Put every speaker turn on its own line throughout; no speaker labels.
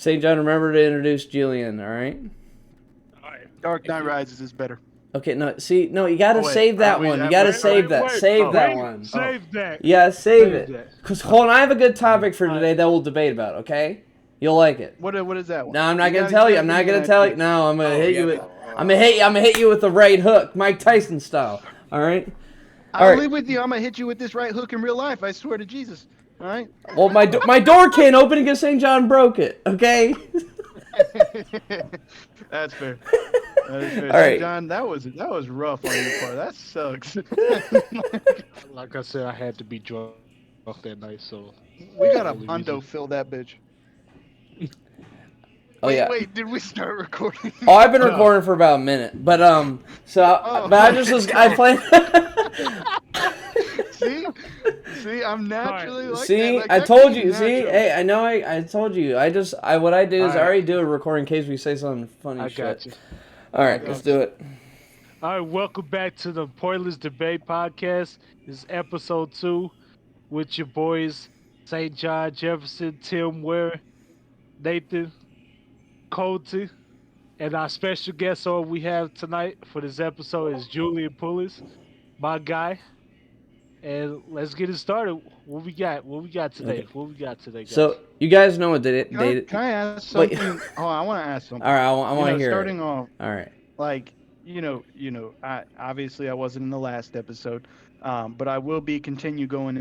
St. John, remember to introduce Julian, all right?
All right.
Dark Knight Rises is better.
Okay, no, you gotta save that one. You gotta save that. Save that one.
Save that.
Yeah, save it.
that.
Because, hold on, I have a good topic for today that we'll debate about, okay? You'll like it.
What is that one?
No, I'm not gonna tell you. I'm not gonna tell you. No, I'm gonna hit you with. I'm gonna hit you with the right hook, Mike Tyson style. All right.
I'll live with you. I'm gonna hit you with this right hook in real life. I swear to Jesus. All right.
Well, my door can't open because St. John broke it. Okay.
That's fair.
All right,
John, that was rough on your part. That sucks.
Like I said, I had to be drunk that night, so
we got a hundo fill that bitch.
Oh yeah.
Wait, did we start recording?
Oh, I've been recording for about a minute, but I planned.
See, I'm naturally like
See,
that.
I told you. See, hey, I know. I told you. What I do is I already do a recording in case we say something funny.
I got you.
All right, let's do it.
All right, welcome back to the Pointless Debate Podcast. This is episode 2 with your boys St. John, Jefferson, Tim Ware, Nathan, Colty, and our special guest on we have tonight for this episode is Julian Pullis, my guy. And let's get it started. What we got today? Okay. What we got today, guys?
So you guys know what they
Can I ask something? Oh, I want to ask something.
All right, I want to hear.
Starting off.
All right.
Like I obviously I wasn't in the last episode, but I will be continue going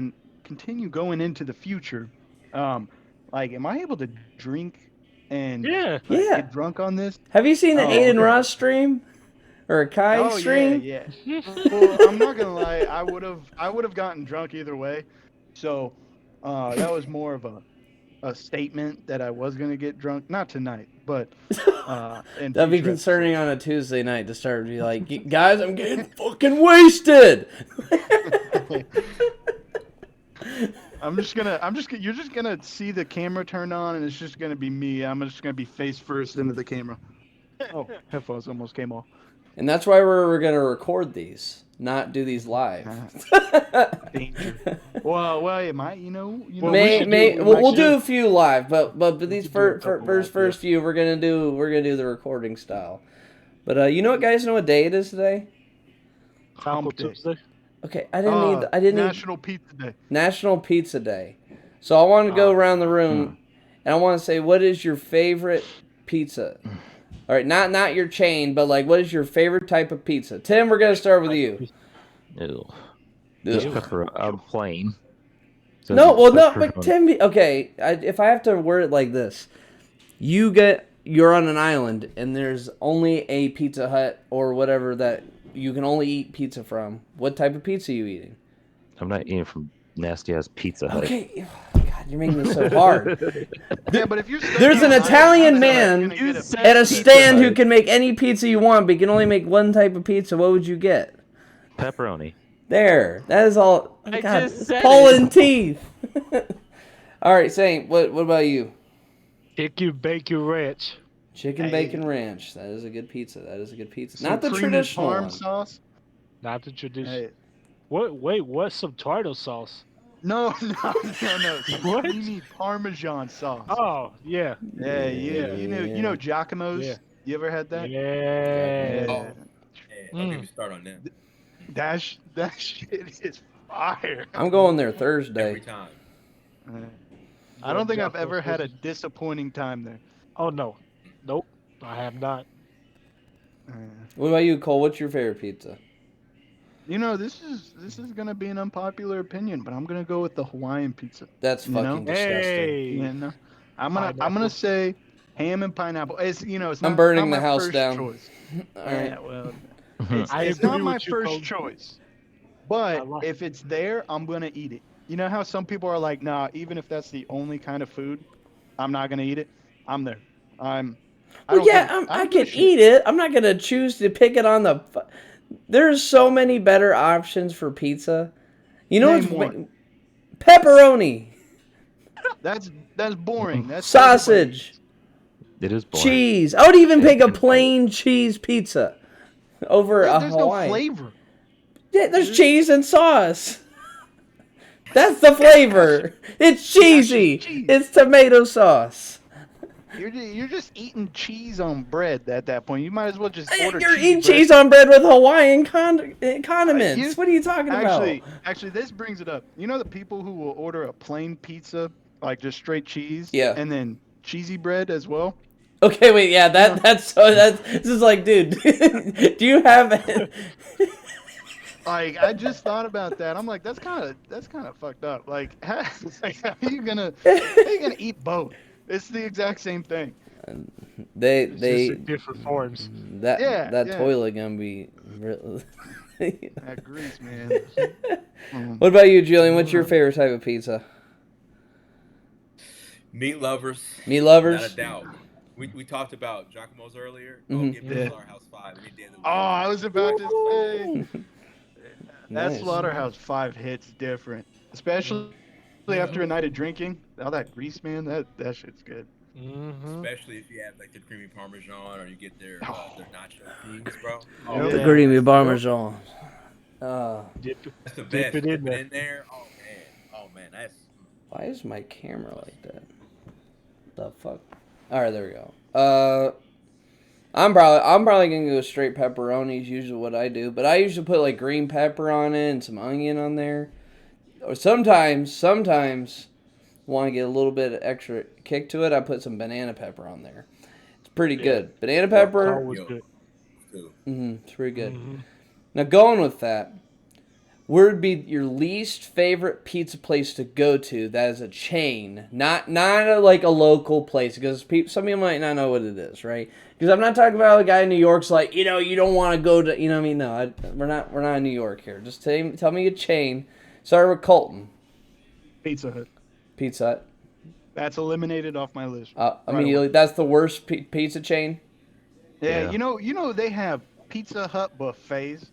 into the future. Like, am I able to drink and get drunk on this?
Have you seen the Aiden Ross stream? Or a Kai stream?
Yeah. Well, I'm not gonna lie. I would have gotten drunk either way. So that was more of a statement that I was gonna get drunk. Not tonight, but
that'd be concerning on a Tuesday night to start to be like, guys, I'm getting fucking wasted.
You're just gonna see the camera turn on, and it's just gonna be me. I'm just gonna be face first into the camera. Oh, headphones almost came off.
And that's why we're going to record these, not do these live.
Danger. Well, it might,
we'll do a few live, but these first few we're gonna do the recording style. But you know what, guys? Know what day it is today?
Hump
Tuesday.
Okay, I didn't
National Pizza Day.
National Pizza Day. So I want to go around the room, and I want to say, what is your favorite pizza? All right, not your chain, but like, what is your favorite type of pizza? Tim, we're gonna start with you.
Ew. Just plain.
But Tim, okay. If I have to word it like this, you're on an island and there's only a Pizza Hut or whatever that you can only eat pizza from. What type of pizza are you eating?
I'm not eating from nasty ass Pizza Hut.
Okay. God, you're making this so hard.
Yeah, but if you're
there's an Italian man at a stand who can make any pizza you want, but he can only make one type of pizza. What would you get?
Pepperoni.
There. That is all.
I just said
pulling teeth. All right, Saint. What about you?
Chicken bacon ranch.
Chicken bacon ranch. That is a good pizza. Not the traditional
Parm
one.
sauce.
Not the traditional.
Hey.
What's some tartar sauce?
No.
What?
You need Parmesan sauce.
Oh, yeah.
Yeah. You know Giacomo's?
Yeah.
You ever had that?
Yeah.
Don't get me start on that.
That shit is fire.
I'm going there Thursday.
Every time.
I don't think I've ever had a disappointing time there.
Oh, no. Nope. I have not.
What about you, Cole? What's your favorite pizza?
This is gonna be an unpopular opinion, but I'm gonna go with the Hawaiian pizza.
That's fucking disgusting.
Hey.
I'm gonna say ham and pineapple. It's not.
I'm burning
not
the
my
house
first
down.
Choice.
All right.
Yeah, well,
I
it's
agree
not my
with you,
first
Cole.
choice, but if it's there, I'm gonna eat it. You know how some people are like, nah, even if that's the only kind of food, I'm not gonna eat it. I'm there. I
can eat it. I'm not gonna choose to pick it on the. There's so many better options for pizza. You know what's pepperoni.
That's boring. That's
sausage.
It is boring.
Cheese. I would even pick a plain cheese pizza over a
There's
Hawaiian.
no flavor.
Yeah, there's cheese and sauce. That's the flavor. It's cheesy. It's tomato sauce.
You're just eating cheese on bread at that point. You might as well just order
You're
cheese
eating
bread.
cheese on bread with Hawaiian condiments. What are you talking about?
Actually, this brings it up. You know the people who will order a plain pizza, like just straight cheese,
Yeah.
and then cheesy bread as well.
Okay, wait, yeah, that's this is like, dude, do you have
Like I just thought about that. I'm like, that's kind of fucked up. Like, how are you gonna eat both? It's the exact same thing.
they
It's just in different forms.
that toilet gonna be really...
That grease, man.
What about you, Julian? What's your favorite type of pizza?
Meat lovers.
Meat lovers?
Not a doubt. We talked about Giacomo's earlier.
Mhm.
Oh, give me Slaughterhouse 5 any day of the week.
Oh, I was about to say that
Nice.
Slaughterhouse 5 hits different, especially after a night of drinking. All that grease, man. That shit's good.
Mm-hmm.
Especially if you have like the creamy Parmesan or you get their nacho things, bro.
Oh,
The
yeah.
creamy Parmesan.
Dip
That's the
Dip
best.
it in
Dip
there.
in there. Oh man, that's
Why is my camera like that? The fuck? Alright, there we go. I'm probably gonna go straight pepperoni is usually what I do, but I usually put like green pepper on it and some onion on there. Or sometimes want to get a little bit of extra kick to it, I put some banana pepper on there. It's pretty good. Banana pepper.
Always good.
too.
It's pretty good.
Mm-hmm.
Now going with that, where would be your least favorite pizza place to go to that is a chain, not like a local place, because some people might not know what it is, right? Because I'm not talking about a guy in New York's like, you don't want to go to, what I mean? No, we're not in New York here. Just tell me a chain. Start with Colton.
Pizza Hut.
Pizza Hut.
That's eliminated off my list.
Immediately, that's the worst pizza chain.
Yeah,
Yeah.
you know they have Pizza Hut buffets.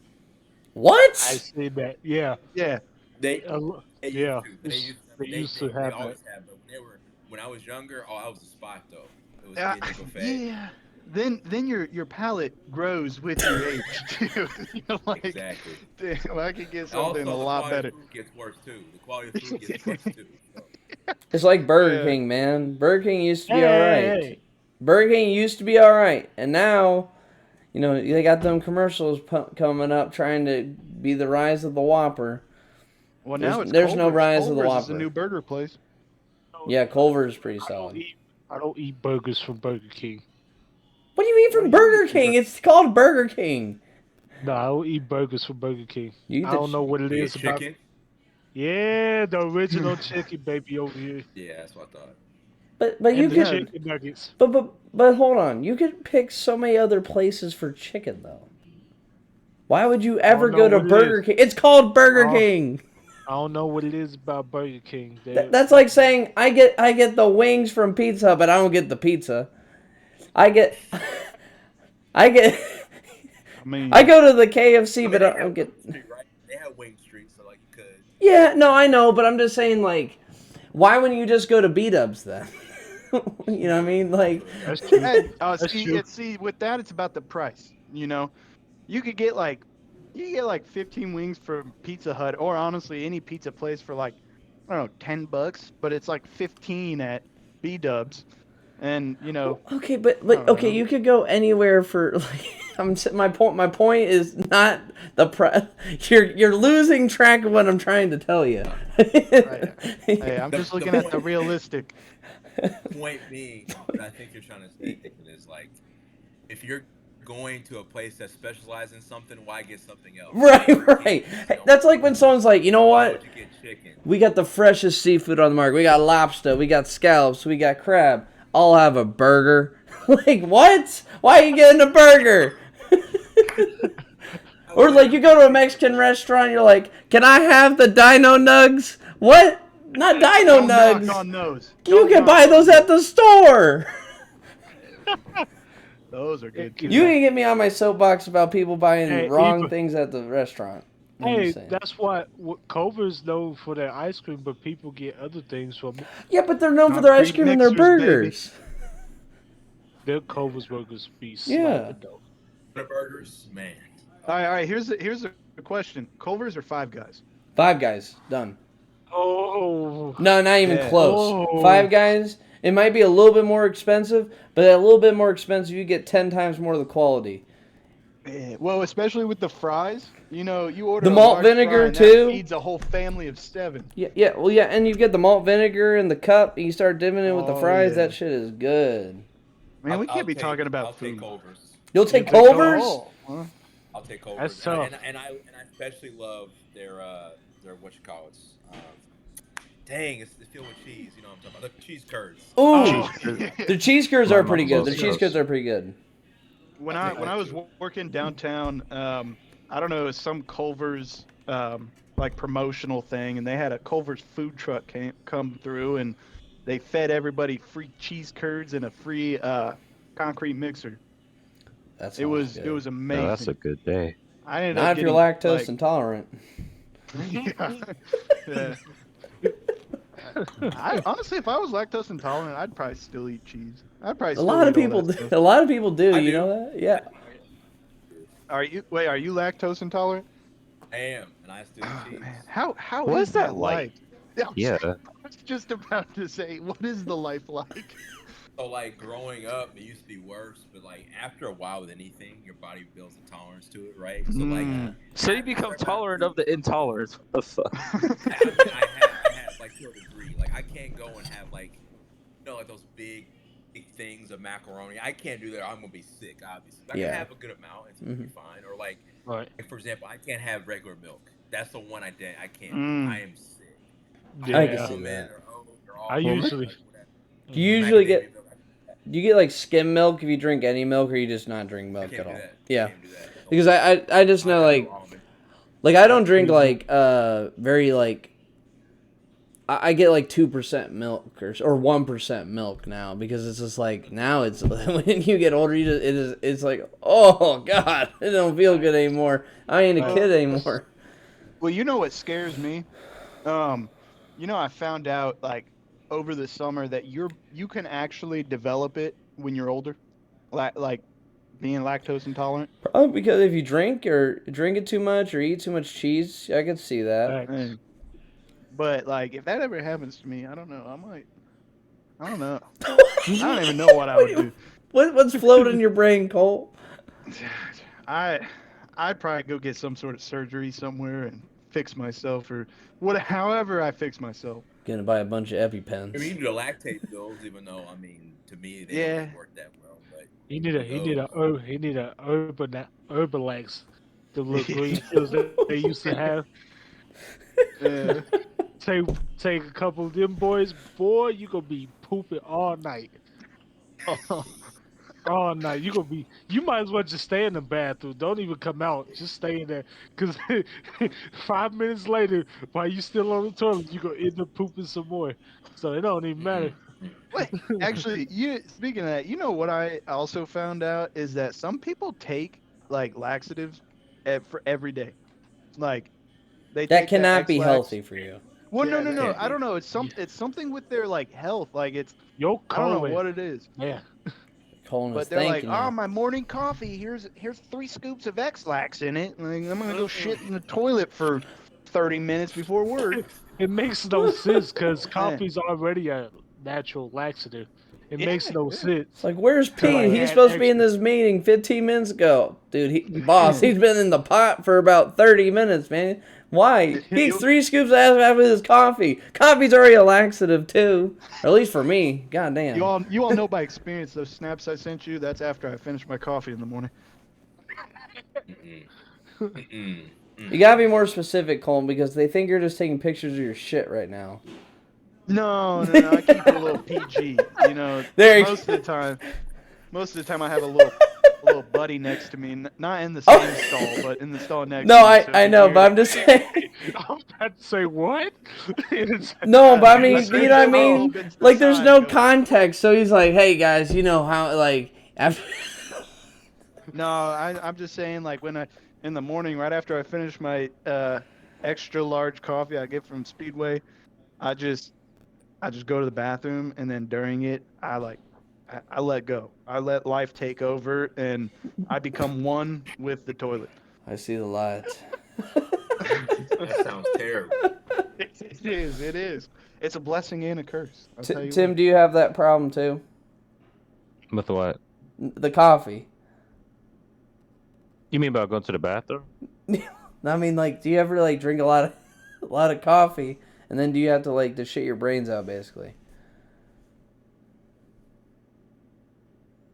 What?
I see that. Yeah.
Yeah.
They
Yeah.
used to have always have, but when I was younger, I was a spot though. It was getting a buffet.
Yeah. Then your palate grows with your age too. Like,
Exactly.
damn, I could get
Also,
something a lot better.
The quality of food gets worse too. The quality of food gets worse too. So.
It's like Burger King, man. Burger King used to be alright. Burger King used to be alright, and now, they got them commercials coming up trying to be the rise of the Whopper.
Well, now
there's no rise of the
Culver's is
Whopper.
a new burger place.
Yeah, Culver's pretty solid.
I don't eat burgers from Burger King.
What do you eat from Burger King? It's called Burger King.
No, I don't eat burgers from Burger King.
You
I don't know what it is about.
Chicken.
Yeah, the original chicken baby over here.
Yeah, that's what I thought.
But you
And the
could.
chicken nuggets.
But hold on. You could pick so many other places for chicken though. Why would you ever go to Burger King? It's called Burger King.
I don't know what it is about Burger King.
That's like saying I get the wings from Pizza Hut, but I don't get the pizza. I go to the KFC, but I don't get.
Street, right? They have Wing Street, so like you could.
Yeah, no, I know, but I'm just saying, like, why wouldn't you just go to B-Dubs then? You know what I mean? Like,
That's true.
Hey,
That's true.
see, with that, it's about the price. You could get like 15 wings from Pizza Hut, or honestly, any pizza place for like, I don't know, $10, but it's like 15 at B-Dubs. And
okay, but okay, you could go anywhere for like. My point is not the price. You're losing track of what I'm trying to tell you.
hey, I'm just looking at the realistic.
Point being, what I think you're trying to say is like, if you're going to a place that specializes in something, why get something else?
Right. That's like when someone's like, you know
Why
what?
would you get chicken?
We got the freshest seafood on the market. We got lobster. We got scallops. We got crab. I'll have a burger. Like, what? Why are you getting a burger? Or like you go to a Mexican restaurant, you're like, can I have the dino nugs? What? Not dino
Don't
nugs.
knock on those.
You
Don't
can
knock
buy
on
those at the store.
Those are good.
You can get me on my soapbox about people buying wrong
Eva.
things at the restaurant.
Hey, that's what Culver's known for their ice cream, but people get other things from it.
Yeah, but they're known for their ice cream and their
Mixers, baby.
burgers.
Their Culver's burgers be
Yeah.
slapping though.
The burgers, man.
All right. Here's a question: Culver's or Five Guys?
Five Guys, done.
Oh,
No, not even
Yeah.
close.
Oh.
Five Guys. It might be a little bit more expensive, but a little bit more expensive, you get 10 times more of the quality.
Yeah, well, especially with the fries. You know, you order
The
a
malt
large
vinegar,
fry and
too.
That feeds a whole family of 7.
Yeah, well, yeah, and you get the malt vinegar in the cup, and you start dipping it with the
Oh,
fries.
yeah.
That shit is good.
Man, we can't be
take-
talking
I'll
about
take
food.
Culver's.
You'll take
You take
Culver's?
Oh, huh?
I'll take Culver's.
That's tough.
And I especially love their what you call it. Dang, it's filled with cheese. You know what I'm talking about? The cheese curds.
Ooh,
Oh,
the cheese curds are pretty good. The
Close,
cheese
close.
curds are pretty good.
when
I'll
I
take
when
that
I was
too.
working downtown, I don't know, some Culver's like promotional thing, and they had a Culver's food truck come through, and they fed everybody free cheese curds and a free concrete mixer.
That's
It was
good.
amazing.
No, that's a good day.
I ended
Not
up
if you're
getting,
lactose intolerant.
Yeah. Honestly, if I was lactose intolerant, I'd probably still eat cheese. I'd probably
A
still
lot
eat
of
all
people
that
do.
stuff.
A lot of people do.
I
You
do.
know that? Yeah.
Are you lactose intolerant?
I am, and I still
Oh,
eat cheese.
man, how
What
is
is that
that
like?
life?
Yeah.
I was just about to say, what is the life like?
So like growing up, it used to be worse, but like after a while with anything, your body builds a tolerance to it, right? So like,
Mm.
So you become tolerant of the intolerance. What the fuck?
I have like to a degree. Like I can't go and have like, you know, like those big things of macaroni. I can't do that. I'm gonna be sick. Obviously, I
Yeah.
can have a good amount. It's gonna be fine. Or like,
Right.
for example, I can't have regular milk. That's the one I can't.
Mm.
I am sick.
I can
Yeah.
see that.
Or oat or all
I usually-
like whatever.
Do you usually
Macadamia
get?
milk,
Do you get like skim milk if you drink any milk, or you just not drink
I
milk
can't
at
do
all?
that.
Yeah.
I can't do that.
Because I just know like I don't drink like very like I get like 2% milk or 1% milk now because it's just like now it's when you get older it's like oh god it don't feel good anymore. I ain't a kid anymore.
Well, you know what scares me? You know, I found out like over the summer that you can actually develop it when you're older, like being lactose intolerant.
Probably because if you drink it too much or eat too much cheese, I could see that.
Facts.
But like, if that ever happens to me, I don't know. I don't know. I don't even know what I would do.
What's floating in your brain, Cole?
I'd probably go get some sort of surgery somewhere and fix myself or however I fix myself.
Gonna buy a bunch of
I mean,
EpiPens.
you do the lactate pills, even though I mean, to me, they
Yeah.
don't really work that well. But
He need a Herbalax. The little green pills that they used to have.
Yeah.
Take a couple of them boys, boy, you gonna be pooping all night. All night. You might as well just stay in the bathroom. Don't even come out. Just stay in there. Cause 5 minutes later, while you still on the toilet, you gonna end up pooping some more. So it don't even matter.
Wait, actually, speaking of that, you know what I also found out is that some people take like laxatives for every day. Like they
That
take
cannot be
X-Lax.
healthy for you.
Well,
Yeah,
no.
that
I don't know. It's something with their like health. Like it's
Yo,
I don't know
colon.
what it is.
Yeah.
Colin is
But they're like,
thanking
oh,
you.
my morning coffee. Here's 3 scoops of X-Lax in it. Like, I'm gonna go shit in the toilet for 30 minutes before work.
It makes no sense because coffee's already a natural laxative. It makes no
It's
sense.
like, where's Pete?
like,
He's
add
supposed to be in
extra.
this meeting 15 minutes ago. Dude, boss, he's been in the pot for about 30 minutes, man. Why? He eats 3 scoops after his coffee. Coffee's already a laxative, too. Or at least for me. God damn.
You all know by experience those snaps I sent you. That's after I finish my coffee in the morning.
You gotta be more specific, Colin, because they think you're just taking pictures of your shit right now.
No. I keep it a little PG. You know,
There you
most of the time I have a little buddy next to me, not in the same stall, but in the stall next.
No,
to me, so
I
it's
know,
weird.
but I'm just saying.
I'm about to say what?
No, but I mean,
Let's
you know what I
go
mean?
open to the
Like, there's
side,
no
go.
context, so he's like, hey, guys, you know how, like, after...
No, I'm just saying, like, in the morning, right after I finish my extra large coffee I get from Speedway, I just go to the bathroom, and then during it, I let go. I let life take over, and I become one with the toilet.
I see the light.
That sounds terrible.
is. It is. It's a blessing and a curse. I'll tell you
Tim,
what.
do you have that problem too?
With what?
The coffee.
You mean about going to the bathroom?
I mean, like, do you ever like drink a lot of coffee, and then do you have to like to shit your brains out, basically?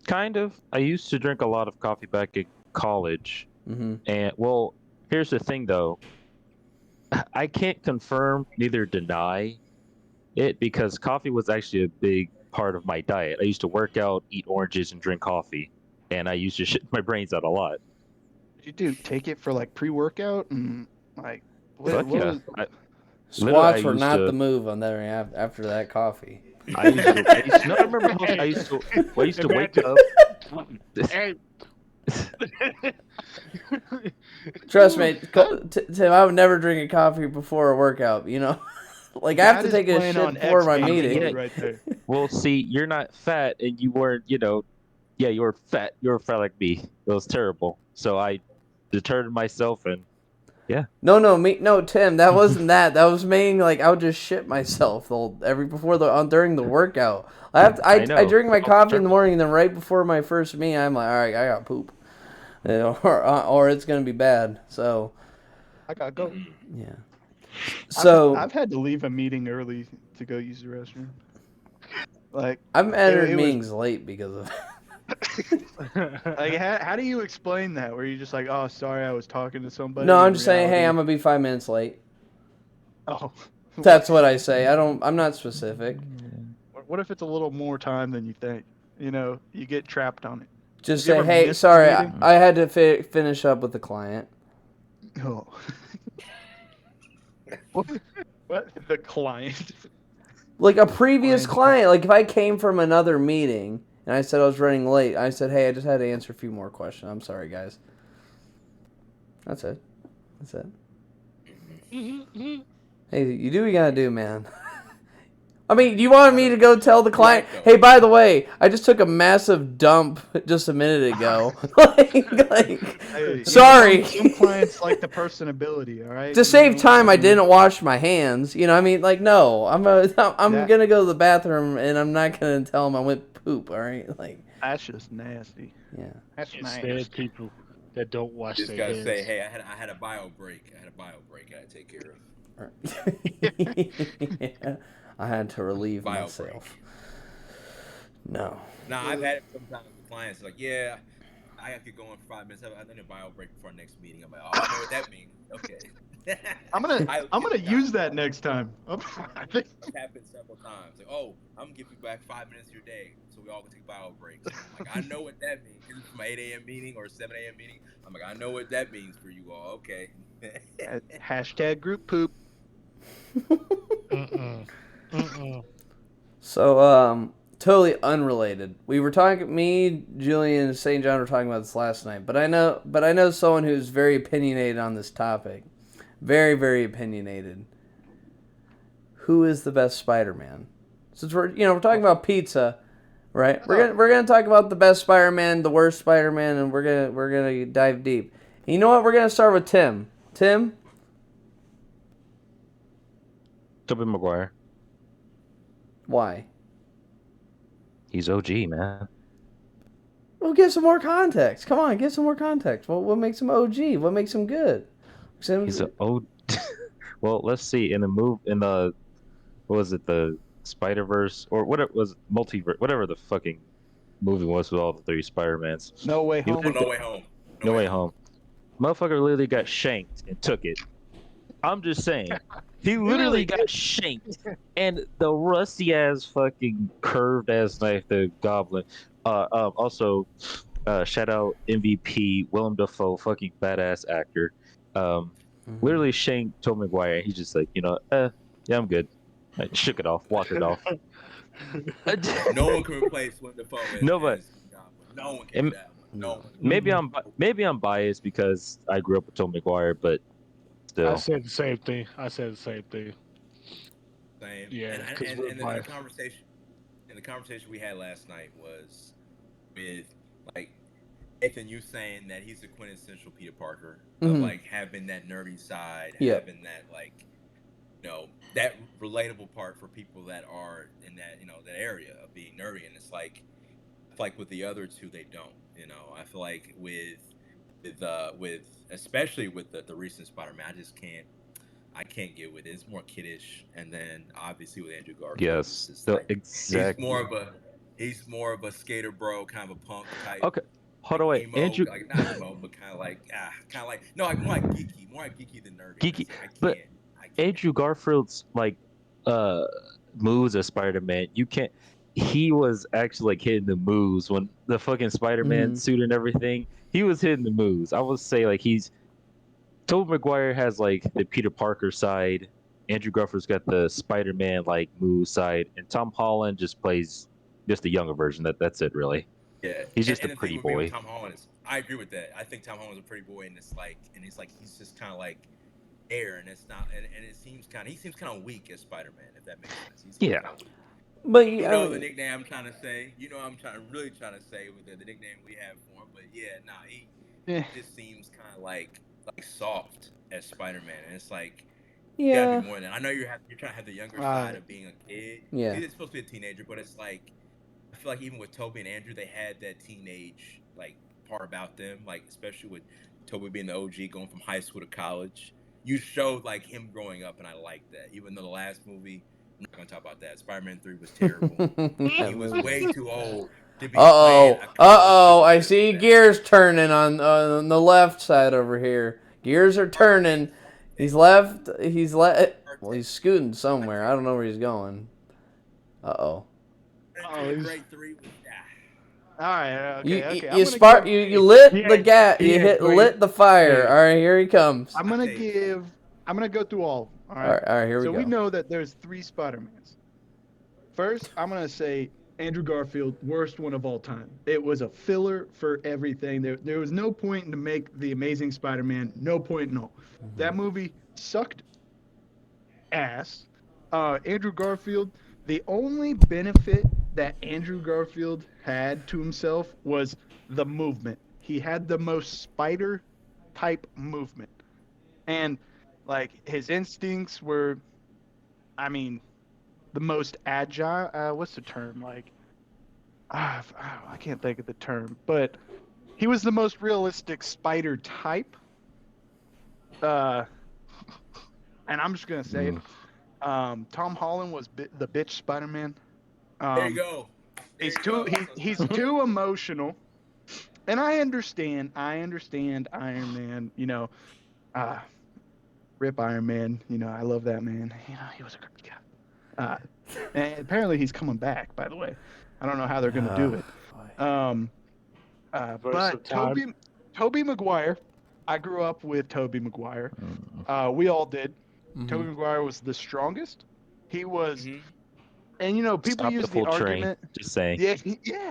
Kind of. I used to drink a lot of coffee back in college.
Mm-hmm.
And, well, here's the thing, though. I can't confirm, neither deny it, because coffee was actually a big part of my diet. I used to work out, eat oranges, and drink coffee. And I used to shit my brains out a lot.
You do take it for like pre-workout and like
Fuck
what
yeah.
was
Squats
I
were
used
not
to-
the move on that after that coffee.
I used to no, I remember how I used to wake up.
Hey.
Trust me, Tim, I would never drink a coffee before a workout. You know, like I have to take a shit before my meeting.
Yeah.
right there.
Well, see, you're not fat, and you weren't, yeah, you were fat. You were fat like me. It was terrible. So I deterred myself, and yeah.
No, Tim, that wasn't that. That was meaning like I would just shit myself during the workout. I
know.
drink my coffee in the morning, and then right before my first meeting, I'm like, all right, I got poop, or it's gonna be bad. So
I gotta go.
yeah. So
I've had to leave a meeting early to go use the restroom. Like
I've entered
it was-
meetings late because of.
like how do you explain that? Where you just like, oh, sorry, I was talking to somebody.
No, I'm
in
just saying, hey,
reality-
I'm gonna be 5 minutes late.
Oh,
That's what I say. I'm not specific.
what if it's a little more time than you think? You know, you get trapped on it.
Just
Have you
say,
ever
hey,
missed a
sorry,
meeting?
I had to finish up with the client.
Oh. what? The client?
Like a previous
Client.
client. Like if I came from another meeting and I said I was running late, I said, hey, I just had to answer a few more questions. I'm sorry, guys. That's it. Hey, you do what you gotta do, man. I mean, you wanted me to go tell the client, hey, by the way, I just took a massive dump just a minute ago.
Hey,
sorry.
Some clients like the personability, all right?
To save time, I didn't wash my hands. You know, I mean, like, no, I'm gonna go to the bathroom and I'm not gonna tell them I went poop. All right, like.
That's just nasty.
Yeah.
That's
Instead,
nasty.
people that don't wash
Just
their
gotta
hands.
say, hey, I had a bio break. I had to take care of.
Yeah. I had to relieve
Bio
myself. No.
Nah, I've had it sometimes with clients like, yeah, I got to get going for 5 minutes. I need a bio break before our next meeting. I'm like, oh, I know what that means. Okay.
I'm gonna use that next time. I think
It's happened several times. Like, oh, I'm gonna give you back 5 minutes of your day, so we all can take bio breaks. I'm like, I know what that means. This is my 8 a.m. meeting or 7 a.m. meeting. I'm like, I know what that means for you all. Okay.
hashtag group poop.
So, totally unrelated. We were talking. Me, Julian, and St. John were talking about this last night. But I know someone who's very opinionated on this topic. Very, very opinionated. Who is the best Spider-Man? Since we're talking about pizza, right? We're gonna talk about the best Spider-Man, the worst Spider-Man, and we're gonna dive deep. And you know what? We're gonna start with Tim. Tim.
Tobey Maguire.
Why?
He's OG, man.
Well, give some more context. Come on, give some more context. What makes him OG? What makes him good?
He's an old. Well, let's see. In the what was it, the Spider-Verse or what it was, multiverse, whatever the fucking movie was with all the three Spider-Mans.
No Way
He
Home.
lived-
No Way Home.
No Way Home. Motherfucker literally got shanked and took it. I'm just saying. He literally got shanked. And the rusty ass fucking curved ass knife, the goblin. Also, shout out MVP Willem Dafoe, fucking badass actor. Literally shanked Tobey Maguire. He's just like, yeah, I'm good. I shook it off, walked it off.
No one can replace Willem Dafoe.
No, but-
no one can do that one. No one.
Maybe I'm biased because I grew up with Tobey Maguire, but still.
I said the same thing.
Same.
Yeah,
And
'cause we're
the
biased.
conversation we had last night was with like Nathan, you saying that he's the quintessential Peter Parker of like having that nerdy side,
Yeah.
having that like that relatable part for people that are in that that area of being nerdy, and it's like I feel like with the other two they don't. I feel like with especially with the recent Spider-Man, I can't get with it. It's more kiddish, and then obviously with Andrew Garfield, it's
Yes,
just like
exactly.
he's more of a skater bro, kind of a punk type,
Okay, hold
like
on, wait.
emo,
Andrew
like not emo, but kind of like no, like more like geeky than nerdy. And
Geeky,
it's like
but
I can't.
Andrew Garfield's like uh moves as Spider-Man. You can't. He was actually like hitting the moves when the fucking Spider-Man
Mm-hmm.
suit and everything. He was hitting the moves. I would say like he's Tobey Maguire has like the Peter Parker side. Andrew Garfield's got the Spider-Man like move side, and Tom Holland just plays just a younger version. That's it really.
Yeah,
He's
and,
just a
and the thing
pretty
with me with
boy.
Tom Holland is, I agree with that. I think Tom Holland's a pretty boy, and he's just kind of like air, and it's not, and he seems kind of weak as Spider-Man, if that makes sense. He seems
Yeah.
kind of weak.
But
You
I
know the
mean,
nickname I'm trying to say. You know I'm really trying to say with the nickname we have for him. But yeah, nah, he
Yeah.
just seems kind of like soft as Spider-Man, and it's like you gotta
yeah,
be more than that. I know you're trying to have the younger side of being a kid.
yeah.
He's supposed to be a teenager, but it's like I feel like even with Toby and Andrew, they had that teenage like part about them, like especially with Toby being the OG, going from high school to college. You showed like him growing up, and I like that. Even though the last movie, I'm not gonna talk about that. Spider-Man 3 was terrible. He was way too old to be playing a college
I
student
see
like that.
gears turning on the left side over here. Gears are turning. He's left. Well, he's scooting somewhere. I don't know where he's going.
Oh,
The Great 3 was
all right.
You
Okay.
you spark you lit the gas. You lit the fire.
wait.
All right, here he comes.
I'm gonna go through all. All right.
All right, here we
So
go.
we know that there's 3 Spider-Mans. First, I'm gonna say Andrew Garfield, worst one of all time. It was a filler for everything. There was no point to make the Amazing Spider-Man. No point in all. That movie sucked ass. Andrew Garfield, the only benefit that Andrew Garfield had to himself was the movement. He had the most spider type movement. And like his instincts were, I mean, the most agile. What's the term? Like, I can't think of the term, but he was the most realistic spider type. And I'm just gonna say it. Tom Holland was the bitch Spider-Man.
there you go.
He's too emotional, and I understand Iron Man. Rip Iron Man. I love that man. He was a great guy. And apparently he's coming back. By the way, I don't know how they're gonna do it. But Tobey Maguire. I grew up with Tobey Maguire. We all did.
Mhm.
Tobey Maguire was the strongest. He was, and people
Stop
use
the full
the
train.
argument.
Just saying.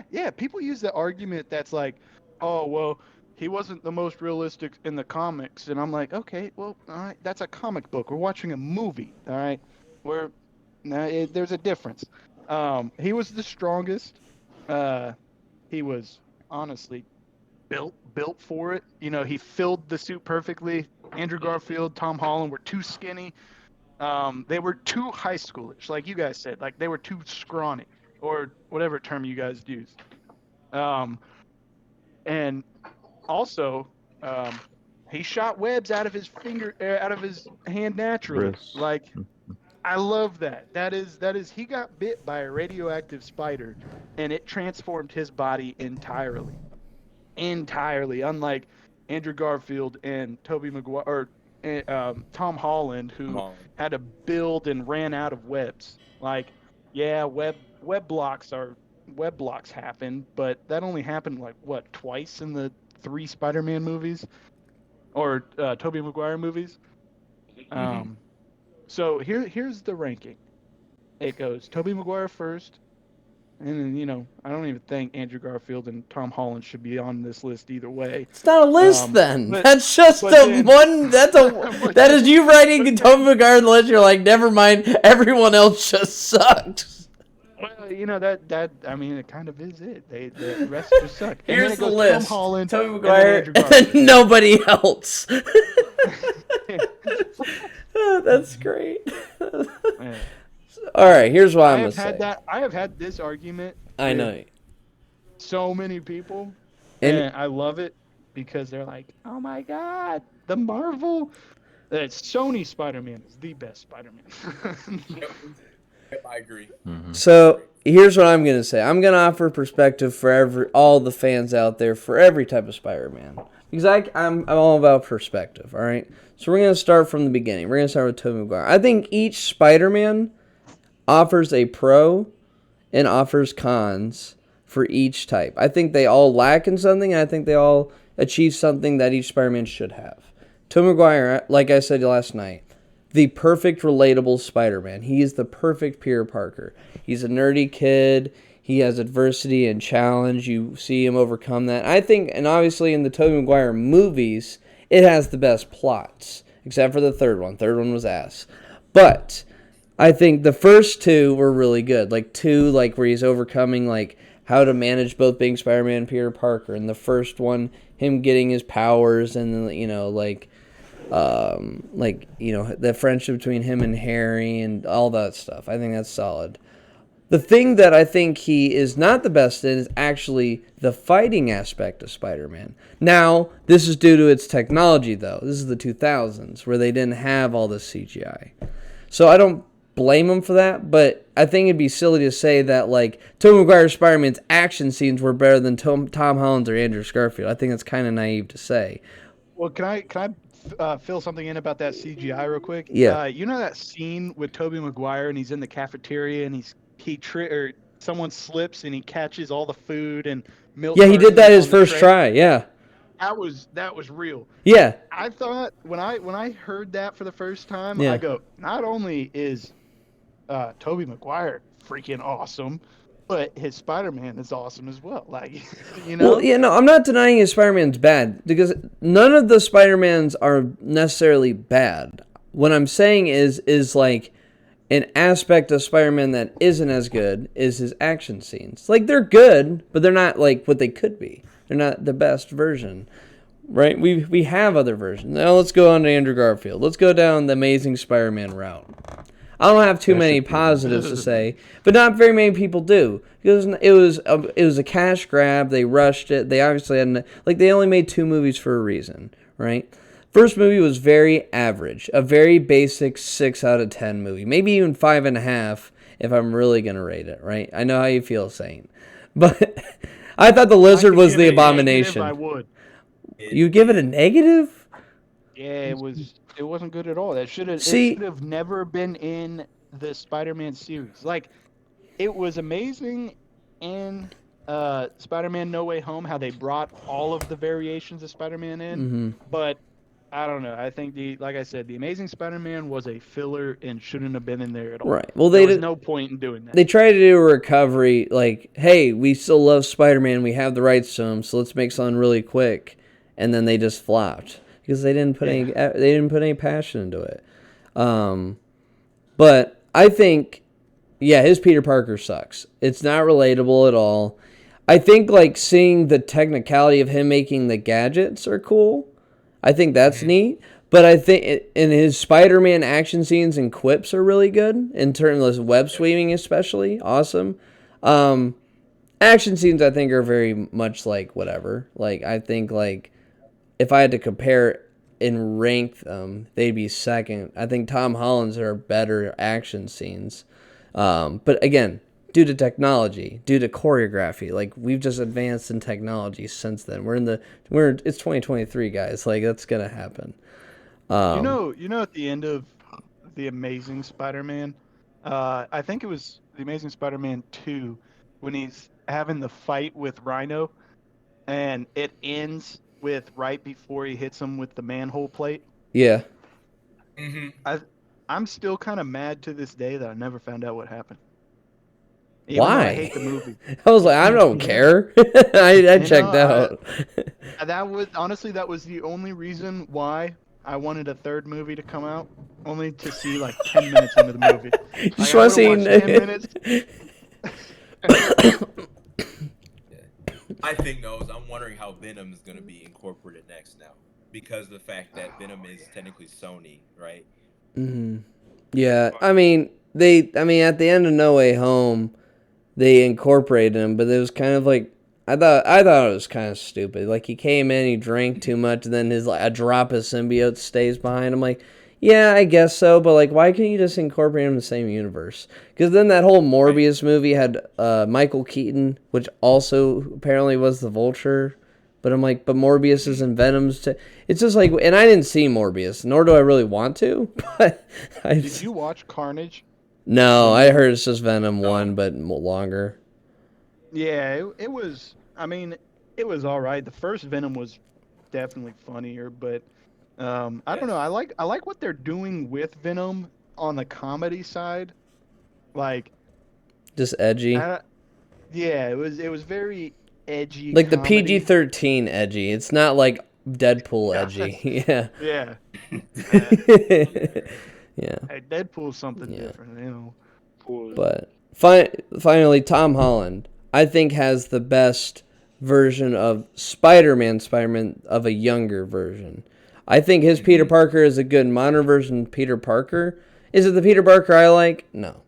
Yeah. People use the argument that's like, oh well, he wasn't the most realistic in the comics, and I'm like, okay, well, all right, that's a comic book. We're watching a movie, all right. There's a difference. He was the strongest. He was honestly built for it. He filled the suit perfectly. Andrew Garfield, Tom Holland were too skinny. They were too high schoolish, like you guys said. Like they were too scrawny, or whatever term you guys use. And also, he shot webs out of his hand naturally.
Wrist.
Like, I love that. That is he got bit by a radioactive spider, and it transformed his body entirely. Unlike Andrew Garfield and Tobey Maguire or Tom Holland, who had to build and ran out of webs. Like, yeah, web blocks happen, but that only happened like twice in the 3 Spider-Man movies or Tobey Maguire movies. So here's the ranking. It goes Tobey Maguire first. And then, I don't even think Andrew Garfield and Tom Holland should be on this list either way.
It's not a list then. That's just
then-
one. That is you writing Tobey Maguire on the list. You're like, never mind. Everyone else just sucked.
Well, it kind of is it. The rest just suck. And
Here's
then it
the
goes
list:
Tom Holland,
Tobey
and then
Maguire,
Andrew
and
Garfield.
then nobody else. That's great.
Man.
All right, here's what
I
I'm gonna
have had
say.
that. I have had this argument.
I
with
know.
so many people,
And
and I love it because they're like, "Oh my god, the Marvel, that Sony Spider-Man is the best Spider-Man."
Yep, I agree.
so here's what I'm gonna say. I'm gonna offer perspective for all the fans out there for every type of Spider-Man because I'm all about perspective. All right. So we're gonna start from the beginning. We're gonna start with Tobey Maguire. I think each Spider-Man offers a pro and offers cons for each type. I think they all lack in something, and I think they all achieve something that each Spider-Man should have. Tobey Maguire, like I said last night, the perfect relatable Spider-Man. He is the perfect Peter Parker. He's a nerdy kid. He has adversity and challenge. You see him overcome that. I think, and obviously in the Tobey Maguire movies, it has the best plots, except for the third one. Third one was ass. But I think the first two were really good. Like where he's overcoming like how to manage both being Spider-Man and Peter Parker. And the first one, him getting his powers, and then the friendship between him and Harry and all that stuff. I think that's solid. The thing that I think he is not the best in is actually the fighting aspect of Spider-Man. Now, this is due to its technology, though. This is the 2000s, where they didn't have all this CGI. So I don't blame him for that, but I think it'd be silly to say that, like, Tobey Maguire's Spider-Man's action scenes were better than Tom Holland's or Andrew Garfield. I think that's kind of naive to say.
Well, can I fill something in about that CGI real quick?
Yeah.
You know that scene with Tobey Maguire and he's in the cafeteria and someone slips and he catches all the food and milk.
Yeah, he did that his
on the
first
tray?
try. Yeah.
That was real.
Yeah.
I thought when I heard that for the first time,
Yeah.
I go, not only is Tobey Maguire freaking awesome, but his Spider-Man is awesome as well. Like, you know.
Well, yeah, no, I'm not denying his Spider-Man's bad because none of the Spider-Mans are necessarily bad. What I'm saying is like an aspect of Spider-Man that isn't as good is his action scenes. Like, they're good, but they're not like what they could be. They're not the best version, right? We have other versions. Now let's go on to Andrew Garfield. Let's go down the Amazing Spider-Man route. I don't have too many positives to say, but not very many people do. Because it was a cash grab. They rushed it. They obviously they only made 2 movies for a reason, right? First movie was very average, a very basic 6 out of 10 movie, maybe even 5.5 if I'm really gonna rate it, right? I know how you feel, Saint, but I thought the lizard was the abomination.
I would.
You give it a negative?
Yeah, it wasn't good at all. It should have never been in the Spider-Man series. Like, it was amazing in Spider-Man No Way Home how they brought all of the variations of Spider-Man in, but I don't know. I think like I said, the Amazing Spider-Man was a filler and shouldn't have been in there at all.
Right. Well,
there was no point in doing that.
They tried to do a recovery, like, hey, we still love Spider-Man, we have the rights to him, so let's make something really quick, and then they just flopped because they didn't put any passion into it. But I think, yeah, his Peter Parker sucks. It's not relatable at all. I think like seeing the technicality of him making the gadgets are cool. I think that's neat, but I think in his Spider-Man action scenes and quips are really good in terms of web swinging, especially awesome. Action scenes I think are very much like whatever. Like I think like if I had to compare and rank them, they'd be second. I think Tom Holland's are better action scenes, but again, due to technology, due to choreography. Like, we've just advanced in technology since then. It's 2023, guys. Like, that's gonna happen.
You know, at the end of The Amazing Spider-Man, I think it was The Amazing Spider-Man 2, when he's having the fight with Rhino, and it ends with right before he hits him with the manhole plate.
Yeah.
I'm still kind of mad to this day that I never found out what happened.
Why?
I hate the movie.
I was like, I don't care. I checked out.
That was the only reason why I wanted a third movie to come out, only to see like 10 minutes into the movie.
You just want to see
10 minutes.
I think though, I'm wondering how Venom is going to be incorporated next now. because of the fact that Venom is technically Sony, right?
Mm-hmm. Yeah, I mean, at the end of No Way Home, they incorporated him, but it was kind of like, I thought it was kind of stupid. Like, he came in, he drank too much, and then a drop of symbiote stays behind. I'm like, yeah, I guess so, but like, why can't you just incorporate him in the same universe? Because then that whole Morbius movie had Michael Keaton, which also apparently was the Vulture. But I'm like, but Morbius is in Venom's. It's just like, and I didn't see Morbius, nor do I really want to. But
Did you watch Carnage?
No, I heard it's just Venom 1, but longer.
Yeah, it was. I mean, it was all right. The first Venom was definitely funnier, but I don't know. I like what they're doing with Venom on the comedy side. Like,
Just edgy.
yeah, it was very edgy.
Like
comedy.
the PG-13 edgy. It's not like Deadpool edgy. Yeah.
Yeah.
Yeah.
Hey, Deadpool's something different, you know.
But finally, Tom Holland, I think, has the best version of Spider-Man of a younger version. I think his Peter Parker is a good modern version of Peter Parker. Is it the Peter Parker I like? No.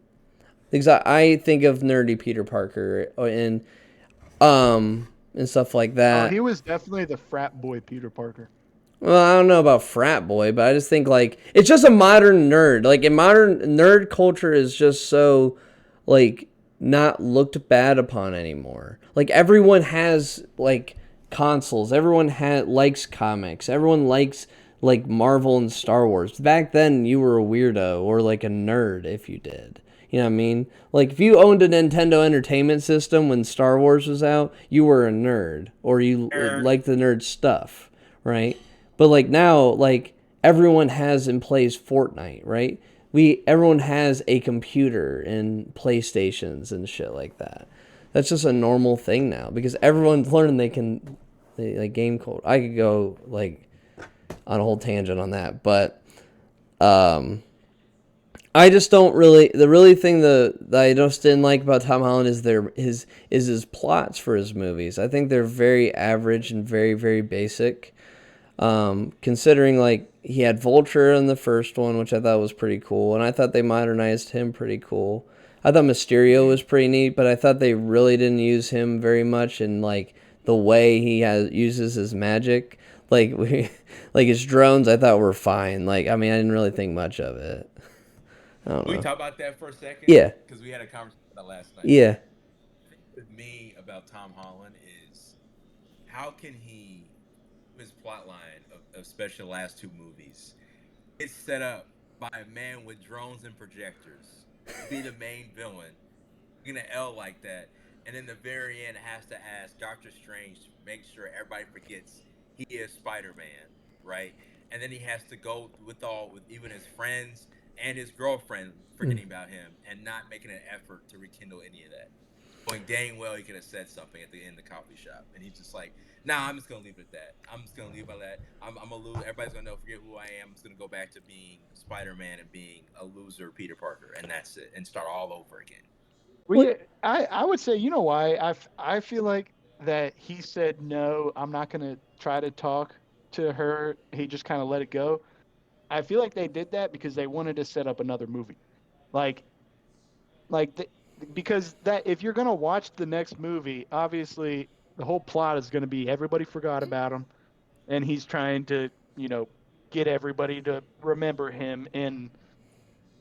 Because I think of nerdy Peter Parker and stuff like that.
Oh, he was definitely the frat boy Peter Parker.
Well, I don't know about frat boy, but I just think, like, it's just a modern nerd. Like, in modern nerd culture is just so, like, not looked bad upon anymore. Like, everyone has, like, consoles. Everyone likes comics. Everyone likes, like, Marvel and Star Wars. Back then, you were a weirdo or, like, a nerd if you did. You know what I mean? Like, if you owned a Nintendo Entertainment System when Star Wars was out, you were a nerd. Or you liked the nerd stuff, right? But, like, now, like, everyone has and plays Fortnite, right? Everyone has a computer and PlayStations and shit like that. That's just a normal thing now because everyone's learning like, game code. I could go, like, on a whole tangent on that, but I just don't really. The thing that I just didn't like about Tom Holland is his plots for his movies. I think they're very average and very, very basic. Considering, like, he had Vulture in the first one, which I thought was pretty cool, and I thought they modernized him pretty cool. I thought Mysterio was pretty neat, but I thought they really didn't use him very much in, like, the way he uses his magic. Like, like his drones, I thought were fine. Like, I mean, I didn't really think much of it. I don't know.
Can we talk about that for a second?
Yeah.
Because we had a conversation about that last night.
Yeah.
The thing with me about Tom Holland is how can he, his plot line of especially the last two movies, it's set up by a man with drones and projectors to be the main villain, taking an L like that, and in the very end has to ask Doctor Strange to make sure everybody forgets he is Spider-Man, right? And then he has to go with even his friends and his girlfriend forgetting about him and not making an effort to rekindle any of that. Knowing dang well he could have said something at the end of the coffee shop, and he's just like, "Nah, I'm just gonna leave it at that. I'm just gonna leave it by that. I'm gonna lose. Everybody's gonna know, forget who I am. I'm just gonna go back to being Spider-Man and being a loser Peter Parker, and that's it, and start all over again."
Well, yeah, I would say, you know why? I feel like that he said, no, I'm not going to try to talk to her. He just kind of let it go. I feel like they did that because they wanted to set up another movie. Because that if you're going to watch the next movie, obviously the whole plot is going to be everybody forgot about him, and he's trying to, get everybody to remember him in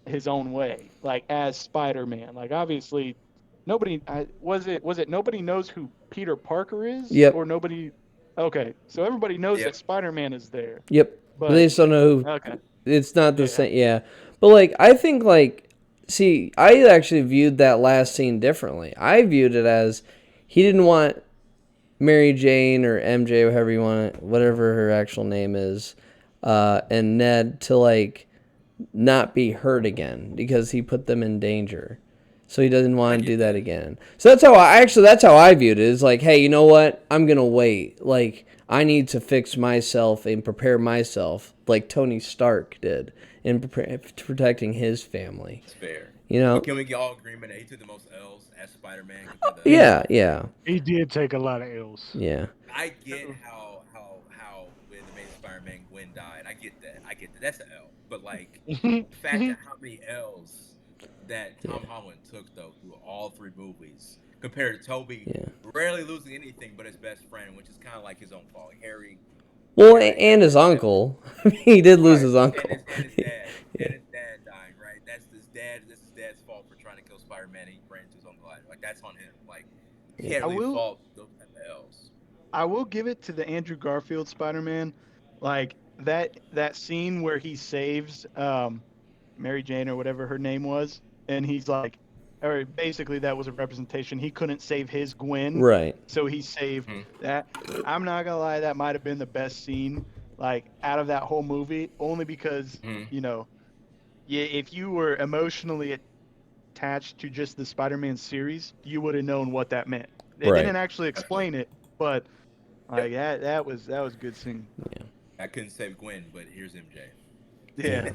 his own way, like as Spider-Man. Like, obviously nobody was it nobody knows who Peter Parker is?
Yep.
Or nobody. Okay, so everybody knows that Spider-Man is there.
Yep. But they just don't know who.
Okay.
It's not the same. Yeah. But, like, I think, like, see, I actually viewed that last scene differently. I viewed it as he didn't want Mary Jane or MJ, whatever her actual name is, and Ned to, like, not be hurt again because he put them in danger. So he doesn't want to do that again. So that's how I viewed it. It's like, hey, you know what? I'm going to wait. Like, I need to fix myself and prepare myself like Tony Stark did in protecting his family.
It's fair.
You know?
But can we get all agreement that he took the most L's as Spider-Man?
Yeah.
He did take a lot of L's.
Yeah.
I get how with Amazing Spider-Man died. I get that. That's an L. But like the fact that how many L's that Tom Holland took though through all 3 movies compared to Toby, rarely losing anything but his best friend, which is kind of like his own fault. Harry.
Well, and his uncle. He did lose his uncle.
And his dad. And his dad dying, right? That's his dad's fault for trying to kill Spider-Man. He ran into his uncle. Like that's on him. Like he can't really fault those L's.
I will give it to the Andrew Garfield Spider-Man, like that scene where he saves Mary Jane or whatever her name was, and he's like, or basically that was a representation. He couldn't save his Gwen,
right?
So he saved that. I'm not gonna lie, that might have been the best scene, like out of that whole movie, only because you know, if you were emotionally attached to just the Spider-Man series, you would have known what that meant. It didn't actually explain it, but like that was a good scene.
Yeah.
I couldn't save Gwen, but here's MJ.
Yeah.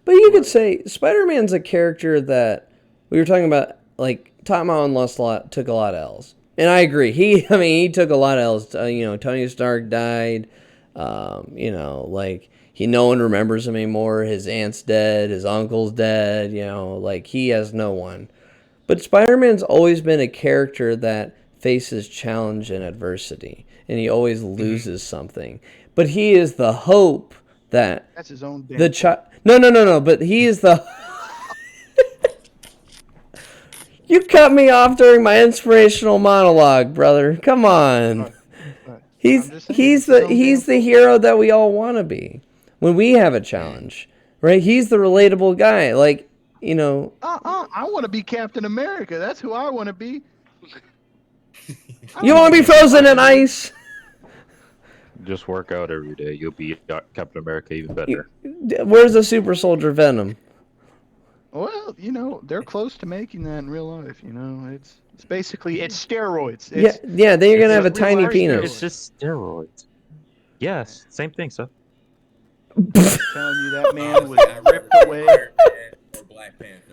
But you could say Spider-Man's a character that we were talking about. Like Tom Holland took a lot of L's, and I agree. He took a lot of L's. Tony Stark died. No one remembers him anymore. His aunt's dead. His uncle's dead. He has no one. But Spider-Man's always been a character that faces challenge and adversity, and he always loses something. But he is the hope that
that's his own.
No. But he is the. You cut me off during my inspirational monologue, brother. Come on. He's the hero that we all want to be when we have a challenge, right? He's the relatable guy, like. I
want to be Captain America. That's who I want to be.
You want to be frozen in ice?
Just work out every day. You'll be Captain America even better.
Where's the super soldier Venom?
Well, they're close to making that in real life. It's basically steroids.
Then you're gonna have a tiny penis.
It's just steroids. Yes, same thing, sir.
I'm telling you, that man was ripped away.
Or Black Panther.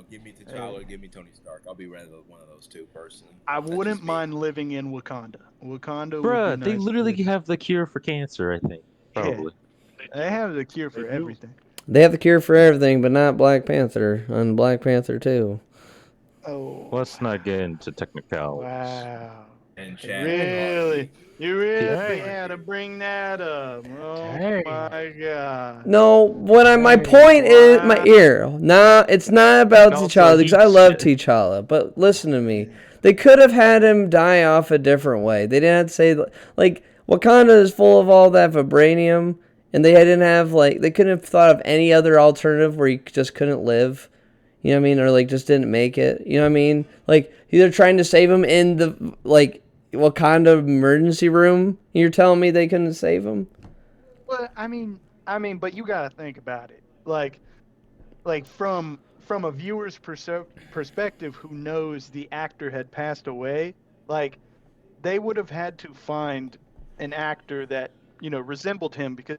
Give me T'Challa or give me Tony Stark. I'll be rather one of those two personally.
I wouldn't mind living in Wakanda.
Bruh, they literally have the cure for cancer, I think. Probably.
Yeah. They have the cure for everything.
They have the cure for everything, but not Black Panther. On Black Panther 2.
Oh.
Let's not get into technicality.
Wow.
And Chad.
Really? You really had to bring that up. Oh my god.
No, my point is my ear. Nah, it's not about T'Challa because I love T'Challa. But listen to me. They could have had him die off a different way. They didn't have to say like Wakanda is full of all that vibranium, and they didn't have they couldn't have thought of any other alternative where he just couldn't live. You know what I mean? Or just didn't make it. You know what I mean? Either trying to save him in the Wakanda emergency room. You're telling me they couldn't save him?
Well, I mean, but you gotta think about it. From a viewer's perspective, who knows the actor had passed away, they would have had to find an actor that resembled him, because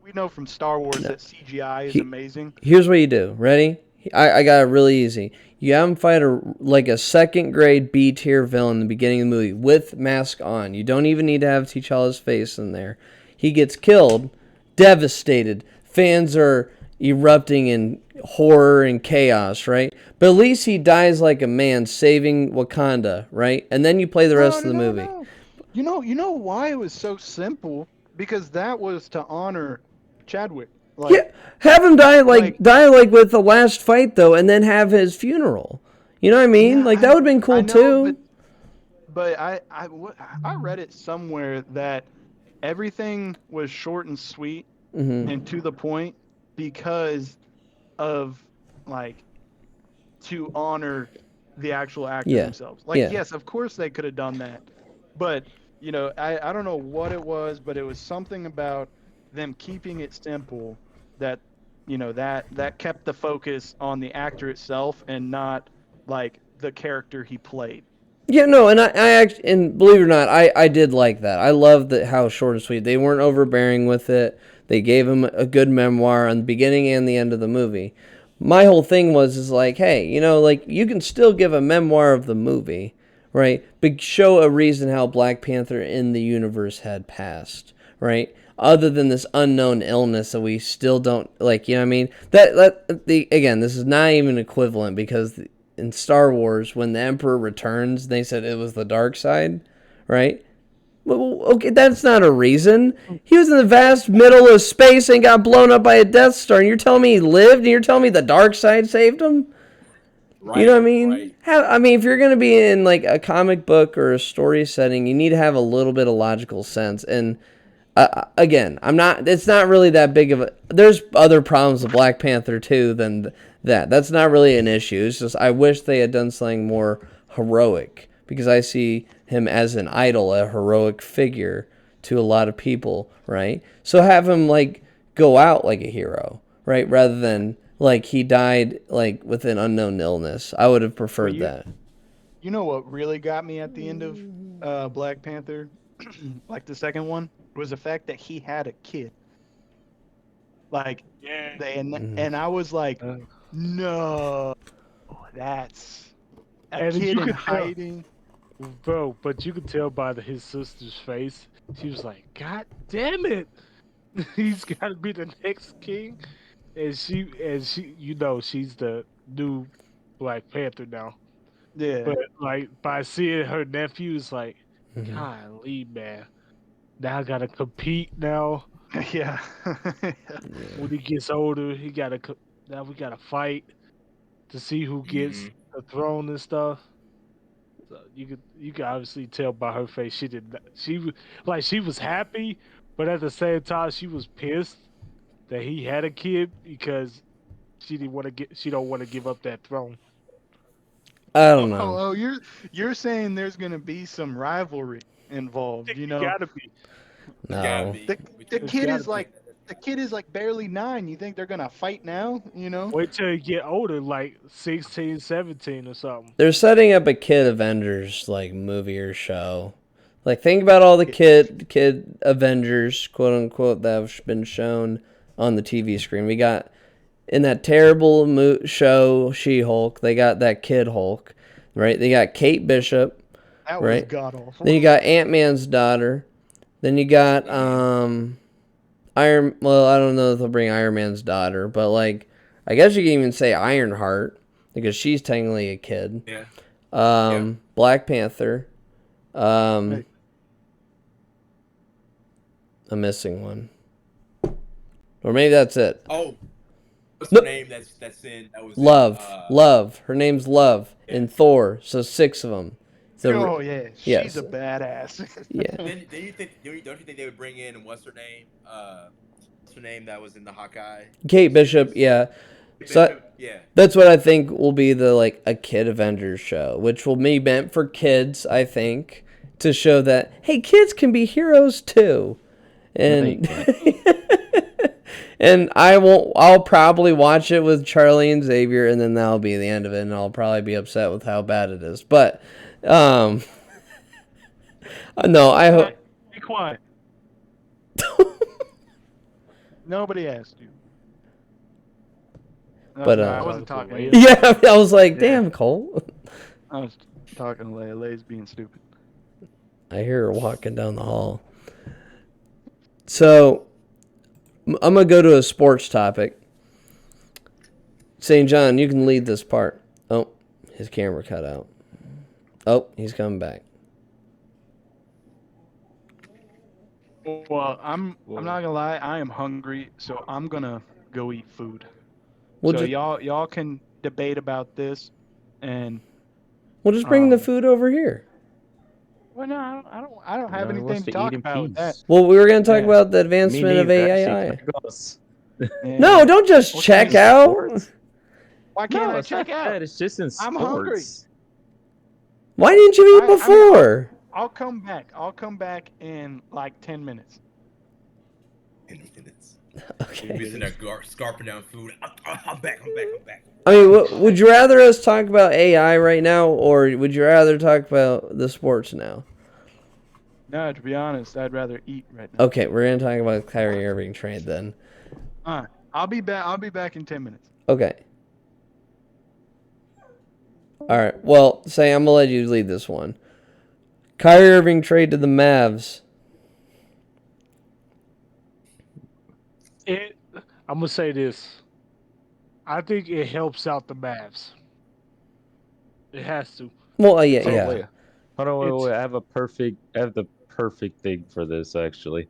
we know from Star Wars that CGI is amazing. Here's
what you do. Ready? I got it really easy. You have him fight a second grade B tier villain in the beginning of the movie with mask on. You don't even need to have T'Challa's face in there. He gets killed, devastated. Fans are erupting in horror and chaos, right? But at least he dies like a man, saving Wakanda, right? And then you play the rest of the movie.
No. You know why it was so simple? Because that was to honor Chadwick.
Have him die with the last fight though, and then have his funeral. You know what I mean? That would have been cool too.
But I read it somewhere that everything was short and sweet and to the point because of to honor the actual actor themselves. Yes, of course they could have done that, but I don't know what it was, but it was something about them keeping it simple that that kept the focus on the actor itself and not the character he played.
Yeah, no, and and believe it or not, I did like that. I loved how short and sweet. They weren't overbearing with it. They gave him a good memoir on the beginning and the end of the movie. My whole thing was hey, you can still give a memoir of the movie, right? But show a reason how Black Panther in the universe had passed, right? other than this unknown illness that we still don't like. You know what I mean? Again, this is not even equivalent because in Star Wars, when the Emperor returns, they said it was the dark side, right? Well, okay, that's not a reason. He was in the vast middle of space and got blown up by a Death Star, and you're telling me he lived, and you're telling me the dark side saved him?
Right,
you know what I mean?
Right.
If you're going to be in like a comic book or a story setting, you need to have a little bit of logical sense. And again, it's not really that big of a, there's other problems with Black Panther too than that. That's not really an issue. It's just, I wish they had done something more heroic, because I see him as an idol, a heroic figure to a lot of people, right? So have him like go out like a hero, right? Rather than like he died like with an unknown illness. I would have preferred that.
You know what really got me at the end of Black Panther, like the second one, was the fact that he had a kid. Like, and I was like, no, that's a kid in hiding.
Bro, but you could tell by his sister's face. She was like, God damn it. He's got to be the next king. And she, you know, she's the new Black Panther now.
Yeah.
But like by seeing her nephew, it's like, golly, man. Now I gotta compete now.
Yeah.
When he gets older, now we gotta fight to see who gets the throne and stuff. So you could obviously tell by her face she was happy, but at the same time she was pissed that he had a kid because she don't want to give up that throne.
I don't know.
Oh, you're saying there's gonna be some rivalry involved, you know?
Gotta be.
No.
The kid is like barely 9. You think they're gonna fight now? You know?
Wait till you get older, like 16, 17 or something.
They're setting up a Kid Avengers like movie or show. Like, think about all the kid Avengers, quote unquote, that have been shown on the TV screen. We got in that terrible show She-Hulk, they got that Kid Hulk, right? They got Kate Bishop,
That
right?
was god awful.
Then you got Ant-Man's daughter. Then you got Well, I don't know if they'll bring Iron Man's daughter, but like, I guess you can even say Ironheart because she's technically a kid.
Yeah.
Black Panther. I'm missing one, or maybe that's it.
Oh, what's her name? That's in. That was
Love. Her name's Love in Thor. So 6 of them.
Oh yeah, she's a badass.
Yeah.
Then you think? Don't you think they would bring in what's her name? What's her name that was in the Hawkeye?
Kate Bishop. Yeah. So
yeah,
that's what I think will be the like a Kid Avengers show, which will be meant for kids. I think to show that hey, kids can be heroes too, and and I'll probably watch it with Charlie and Xavier, and then that'll be the end of it, and I'll probably be upset with how bad it is, but. No, I hope.
Be quiet. Nobody asked you. No,
But
I wasn't talking to you.
Yeah, I was like, damn, Cole.
I was talking to Leia. Leia's being stupid.
I hear her walking down the hall. So, I'm gonna go to a sports topic. St. John, you can lead this part. Oh, his camera cut out. Oh, he's coming back.
Well, I'm not gonna lie. I am hungry, so I'm gonna go eat food.
We'll
so
just,
y'all can debate about this, and
we'll just bring the food over here.
well, no, I don't have anything to talk about with that.
Well, we were gonna talk about the advancement of AI.
And
No, don't just check out.
why can't I check out?
It's just in sports.
I'm hungry.
Why didn't you eat before?
I'll come back. I'll come back in like 10 minutes.
10 minutes.
Okay.
You'll be sitting there scarping down food. I'm back.
I mean, would you rather us talk about AI right now, or would you rather talk about the sports now?
No, to be honest, I'd rather eat right now.
Okay, we're gonna talk about Kyrie Irving trade then.
I'll be back. I'll be back in 10 minutes.
Okay. All right. Well, say I'm gonna let you lead this one. Kyrie Irving trade to the Mavs.
I'm gonna say this. I think it helps out the Mavs. It has to.
Well,
It
Hold on,
takes.
wait. Hold on, wait,
It's
wait. I have the perfect thing for this, actually.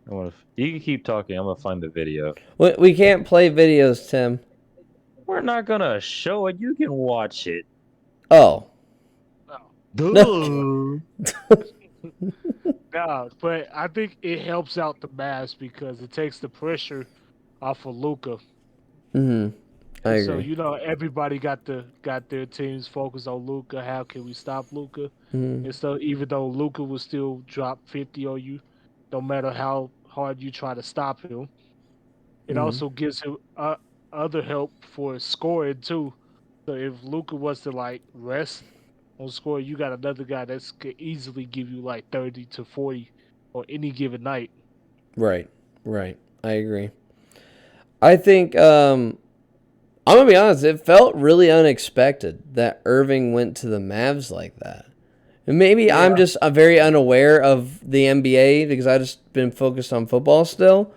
You can keep talking. I'm gonna find the video.
We can't play videos, Tim.
We're not gonna show it. You can watch it.
Oh.
Duh.
no, but I think it helps out the Mavs because it takes the pressure off of Luca.
I
And so
agree.
everybody got their teams focused on Luca. How can we stop Luca?
Mhm.
And so even though Luca will still drop 50 on you, no matter how hard you try to stop him, it
Mhm.
also gives him other help for scoring too. So if Luca was to like rest on score, you got another guy that's could easily give you like 30 to 40 on any given night.
Right. Right. I agree. I think I'm gonna be honest. It felt really unexpected that Irving went to the Mavs like that. And maybe I'm
Yeah.
just very unaware of the NBA because I just been focused on football still.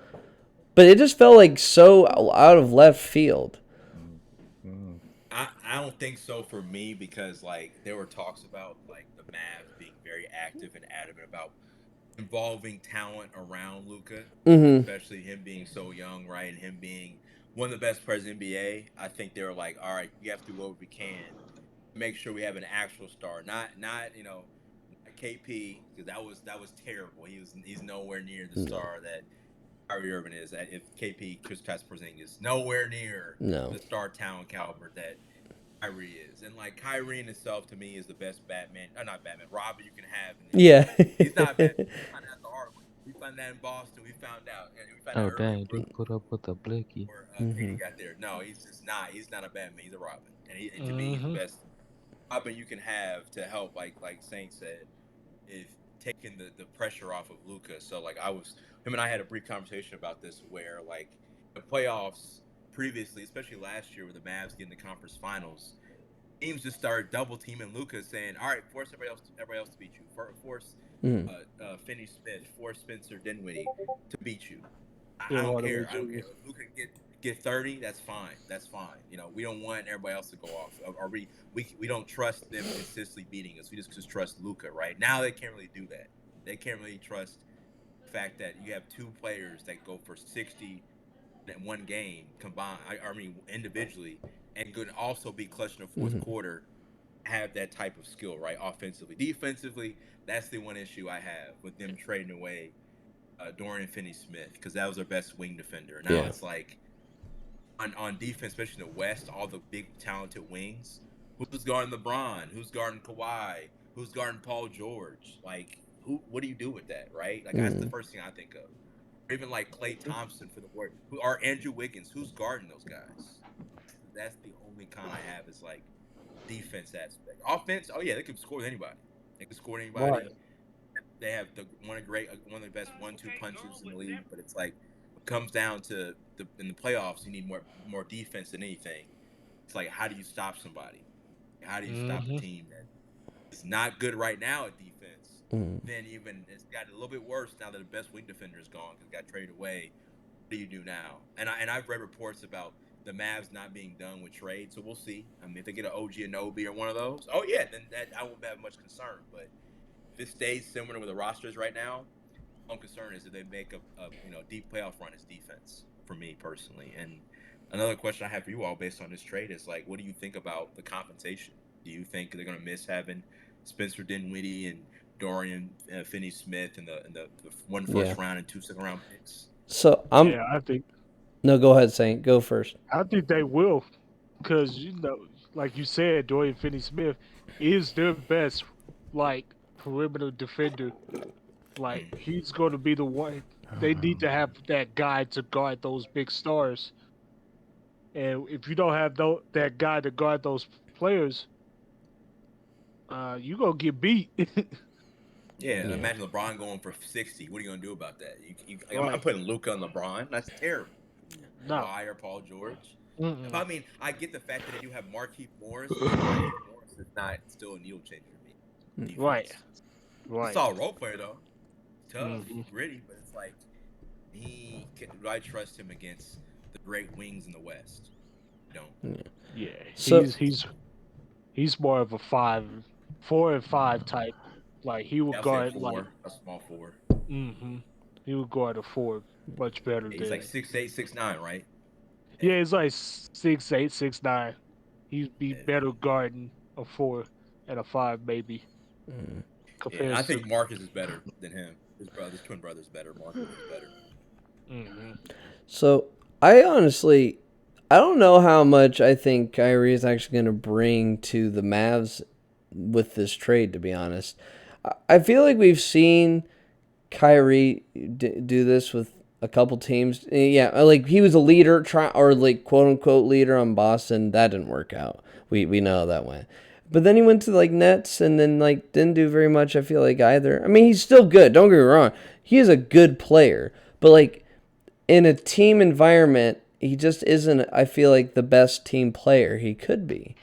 But it just felt like so out of left field.
Mm.
I don't think so for me because like there were talks about like the Mavs being very active and adamant about involving talent around Luca,
Mm-hmm.
especially him being so young, right, and him being one of the best players in the NBA. I think they were like, all right, we have to do what we can to make sure we have an actual star, not KP because that was terrible. He's nowhere near the
No.
star that Kyrie Irving is. If KP Kristaps Porzingis nowhere near
No.
the star talent caliber that Kyrie is, and like Kyrie in itself to me is the best Batman, not Batman, Robin you can have in the
Yeah.
NBA. He's not Batman. We found out the hard way. We found that in Boston. We found out. And we found out
Oh
early in
dang, they
Brooklyn
put up with a blicky.
before
Mm-hmm.
KD got there. No, he's just not. He's not a Batman. He's a Robin. And to me, he's the
Hmm.
best Robin you can have to help. Like Saint said, is taking the pressure off of Luca. So like him and I had a brief conversation about this where like the playoffs previously, especially last year, with the Mavs getting the conference finals teams just start double teaming Luca, saying, "All right, force everybody else to beat you. Force
Mm-hmm.
Finney Smith, force Spencer Dinwiddie to beat you. I
Tim
don't
Hardaway
care. I don't care.
Jr.
If Luca get 30, that's fine. That's fine. We don't want everybody else to go off, or we don't trust them consistently beating us. We just trust Luca. Right now, they can't really do that. They can't really trust the fact that you have two players that go for 60 in one game combined. I mean, individually, and could also be clutch in the fourth
Mm-hmm.
quarter. Have that type of skill, right? Offensively, defensively, that's the one issue I have with them trading away Dorian Finney-Smith because that was their best wing defender. Now
Yeah.
it's like on defense, especially in the West, all the big talented wings. Who's guarding LeBron? Who's guarding Kawhi? Who's guarding Paul George? Like, who? What do you do with that, right? Like that's the
Mm-hmm.
first thing I think of. Or even like Klay Thompson for the Warriors, who are Andrew Wiggins. Who's guarding those guys? That's the only con I have is like defense aspect. Offense, oh yeah, they can score with anybody. They can score with
Right.
anybody. They have one of the best 1-2 punches in the league. But it's like it comes down to in the playoffs, you need more defense than anything. It's like how do you stop somebody? How do you stop a
Hmm.
team that is not good right now at defense?
Mm-hmm.
Then even it's got a little bit worse now that the best wing defender is gone because it got traded away. What do you do now? And I've read reports about the Mavs not being done with trade, so we'll see. I mean, if they get an OG Anunoby or one of those, oh yeah, then that I won't have much concern. But if it stays similar with the rosters right now, my own concern is if they make a deep playoff run, is defense for me personally. And another question I have for you all based on this trade is like, what do you think about the compensation? Do you think they're going to miss having Spencer Dinwiddie and Dorian Finney-Smith in the one
Yeah.
first round and two second round picks?
So
Yeah,
no. Go ahead, Saint. Go first.
I think they will, because like you said, Dorian Finney-Smith is their best like perimeter defender. Like
Mm.
he's going to be the one. They need to have that guy to guard those big stars. And if you don't have that guy to guard those players, you gonna get beat.
Yeah,
Yeah.
imagine LeBron going for 60. What are you going to do about that? I'm
Right.
not putting Luca and LeBron. That's terrible.
No.
Kawhi or Paul George.
Mm-mm.
I mean, I get the fact that they do have Markieff Morris, but Markieff Morris is not still a needle changer to me.
Right.
Defense. He's a
Right.
solid role player though. Tough,
Hmm.
gritty, but it's like Do I trust him against the great wings in the West? Don't.
Yeah,
So
he's more of a 4 and 5 type. Like he would
I'll say a
guard like,
4, a small 4.
he would guard a 4 much better
He's like
than.
6'8", 6'9", right?
Yeah, he's like 6'8", 6'9". He'd be
Yeah.
better guarding a 4 and a 5 maybe
mm,
Yeah, and
compared
I
to.
think Marcus is better than him. His twin brother's better. Marcus is better.
hmm
so I honestly, I don't know how much I think Kyrie is actually going to bring to the Mavs with this trade. To be honest, I feel like we've seen Kyrie do this with a couple teams. Yeah, like he was a leader, or like quote unquote leader on Boston. That didn't work out. We know how that went. But then he went to like Nets and then like didn't do very much. I feel like either. I mean, he's still good. Don't get me wrong. He is a good player, but like in a team environment, he just isn't. I feel like the best team player he could be.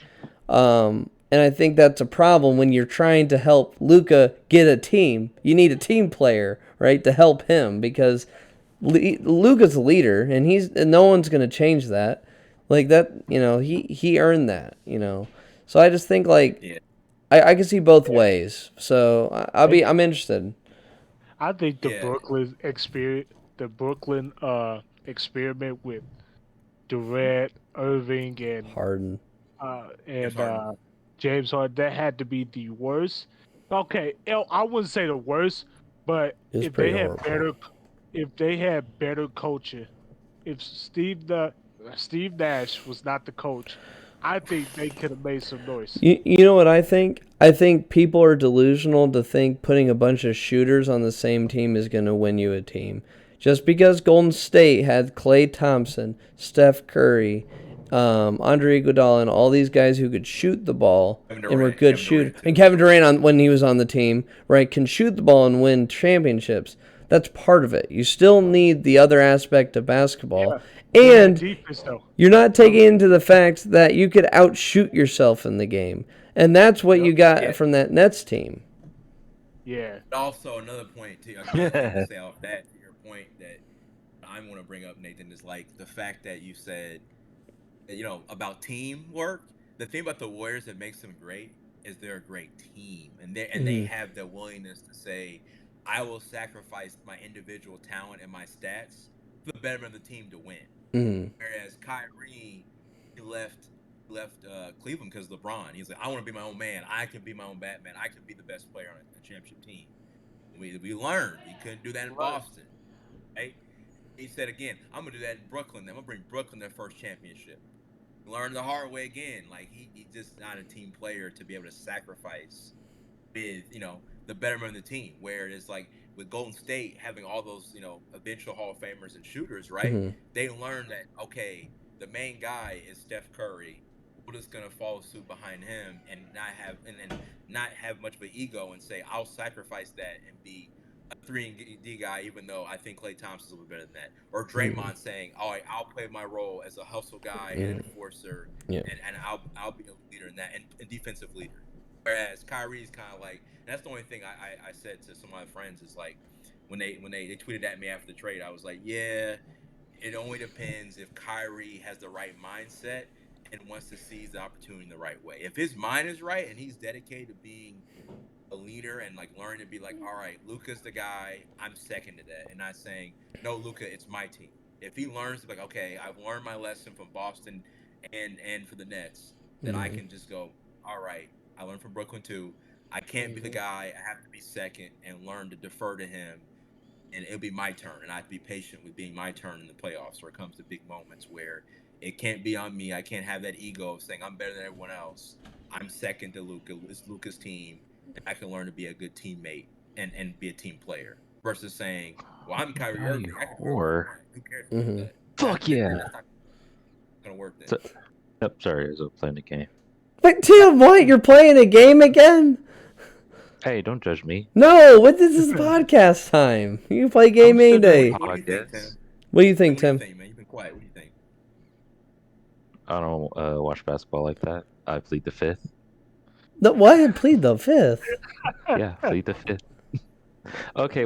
And I think that's a problem when you're trying to help Luka get a team. You need a team player, right, to help him because Luka's a leader, and no one's gonna change that. Like that, he earned that, So I just think like
Yeah.
I can see both ways. So I'm interested.
I think
Yeah.
The Brooklyn experiment with Durant, Irving,
Harden.
James Harden.
James Harden, that had to be the worst. Okay, I wouldn't say the worst, but
It's
if they
pretty
had
horrible.
better coaching, if Steve Nash was not the coach, I think they could have made some noise.
You know what I think? I think people are delusional to think putting a bunch of shooters on the same team is going to win you a team. Just because Golden State had Klay Thompson, Steph Curry, Andre Iguodala, and all these guys who could shoot the ball and were good shooters, and Kevin Durant when he was on the team, right, can shoot the ball and win championships. That's part of it. You still need the other aspect of basketball. And
defense, though.
you're not taking into the fact that you could outshoot yourself in the game. And that's what you got from that Nets team.
Yeah.
Also, another point, too, again, to say off that, to your point that I'm going to bring up, Nathan, is like the fact that you said, about teamwork. The thing about the Warriors that makes them great is they're a great team. And they have the willingness to say, I will sacrifice my individual talent and my stats for the betterment of the team to win. Whereas Kyrie, he left Cleveland because LeBron. He's like, I want to be my own man. I can be my own Batman. I can be the best player on a championship team. We learned he couldn't do that in Boston, right? He said again, I'm gonna do that in Brooklyn. I'm gonna bring Brooklyn their first championship. He learned the hard way again. Like he's just not a team player to be able to sacrifice with the betterment of the team. Where it's like with Golden State having all those eventual Hall of Famers and shooters, right? They learned that okay, the main guy is Steph Curry. We're just gonna follow suit behind him and not have much of an ego and say I'll sacrifice that and be a 3-and-D guy, even though I think Klay Thompson's a little better than that. Or Draymond saying, "All right, I'll play my role as a hustle guy and enforcer, and I'll be a leader in that and defensive leader." Whereas Kyrie's kind of like, and that's the only thing I said to some of my friends is like when they tweeted at me after the trade, I was like, yeah, it only depends if Kyrie has the right mindset and wants to seize the opportunity the right way. If his mind is right and he's dedicated to being a leader and like learning to be like, all right, Luka's the guy, I'm second to that, and not saying, no, Luka, it's my team. If he learns to be like, okay, I've learned my lesson from Boston and for the Nets, then I can just go, all right, I learned from Brooklyn too. I can't be the guy. I have to be second and learn to defer to him, and it'll be my turn, and I have to be patient with being my turn in the playoffs where it comes to big moments where it can't be on me. I can't have that ego of saying I'm better than everyone else. I'm second to Luka. It's Luka's team. And I can learn to be a good teammate and be a team player versus saying, well, I'm Kyrie Irving. I can who cares about that?
Fuck yeah.
That's not going to work then.
Yep, sorry, I was playing the game.
But Tim, what? You're playing a game again?
Hey, don't judge me.
No, this is podcast time. You can play a game any day.
What do you think, Tim?
What do you think, Tim?
What do you think, man? You've been quiet. What do you think?
I don't watch basketball like that. I plead the fifth.
No, why plead the fifth?
Yeah, plead the fifth. Okay.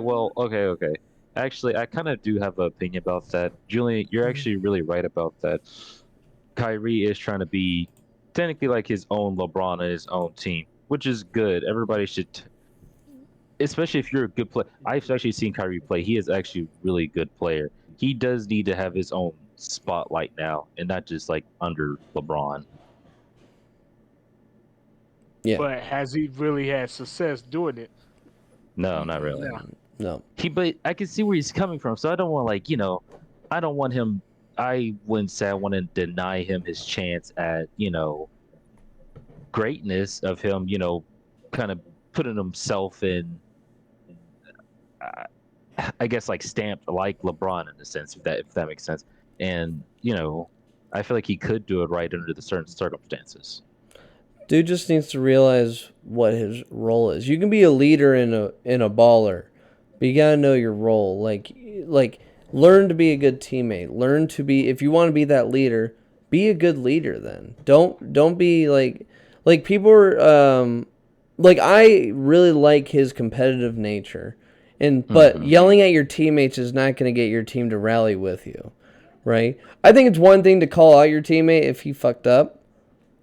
Actually, I kind of do have an opinion about that. Julian, you're actually really right about that. Kyrie is trying to be technically like his own LeBron and his own team, which is good. Everybody should, especially if you're a good player. I've actually seen Kyrie play. He is actually a really good player. He does need to have his own spotlight now, and not just like under LeBron.
Yeah.
But has he really had success doing it?
No, not really.
No.
But I can see where he's coming from. So I don't want I don't want him. I wouldn't say I want to deny him his chance at greatness of him. Kind of putting himself in. Uh, I guess like stamped like LeBron in a sense, if that makes sense. And I feel like he could do it right under the certain circumstances.
Dude just needs to realize what his role is. You can be a leader in a baller, but you gotta know your role. Like learn to be a good teammate. Learn to be, if you want to be that leader, be a good leader. Then don't be like people are like, I really like his competitive nature, but yelling at your teammates is not gonna get your team to rally with you, right? I think it's one thing to call out your teammate if he fucked up.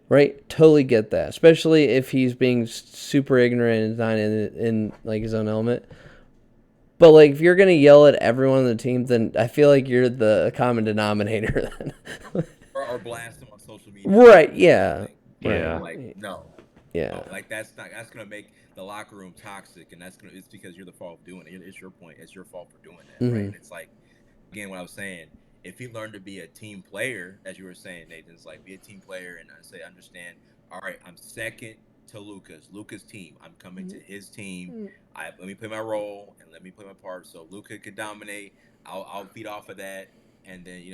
Right, totally get that. Especially if he's being super ignorant and not in like his own element. But like, if you're gonna yell at everyone on the team, then I feel like you're the common denominator. Then,
or blast them on social media.
Right? Yeah.
Yeah.
Like no.
Yeah.
No, like that's gonna make the locker room toxic, and it's because you're the fault of doing it. It's your point. It's your fault for doing that, right? And it's like, again, what I was saying. If he learned to be a team player, as you were saying, Nathan, it's like be a team player and understand. All right, I'm second to Luka's team. I'm coming to his team. Let me play my role and let me play my part. So Luka could dominate. I'll feed off of that, and then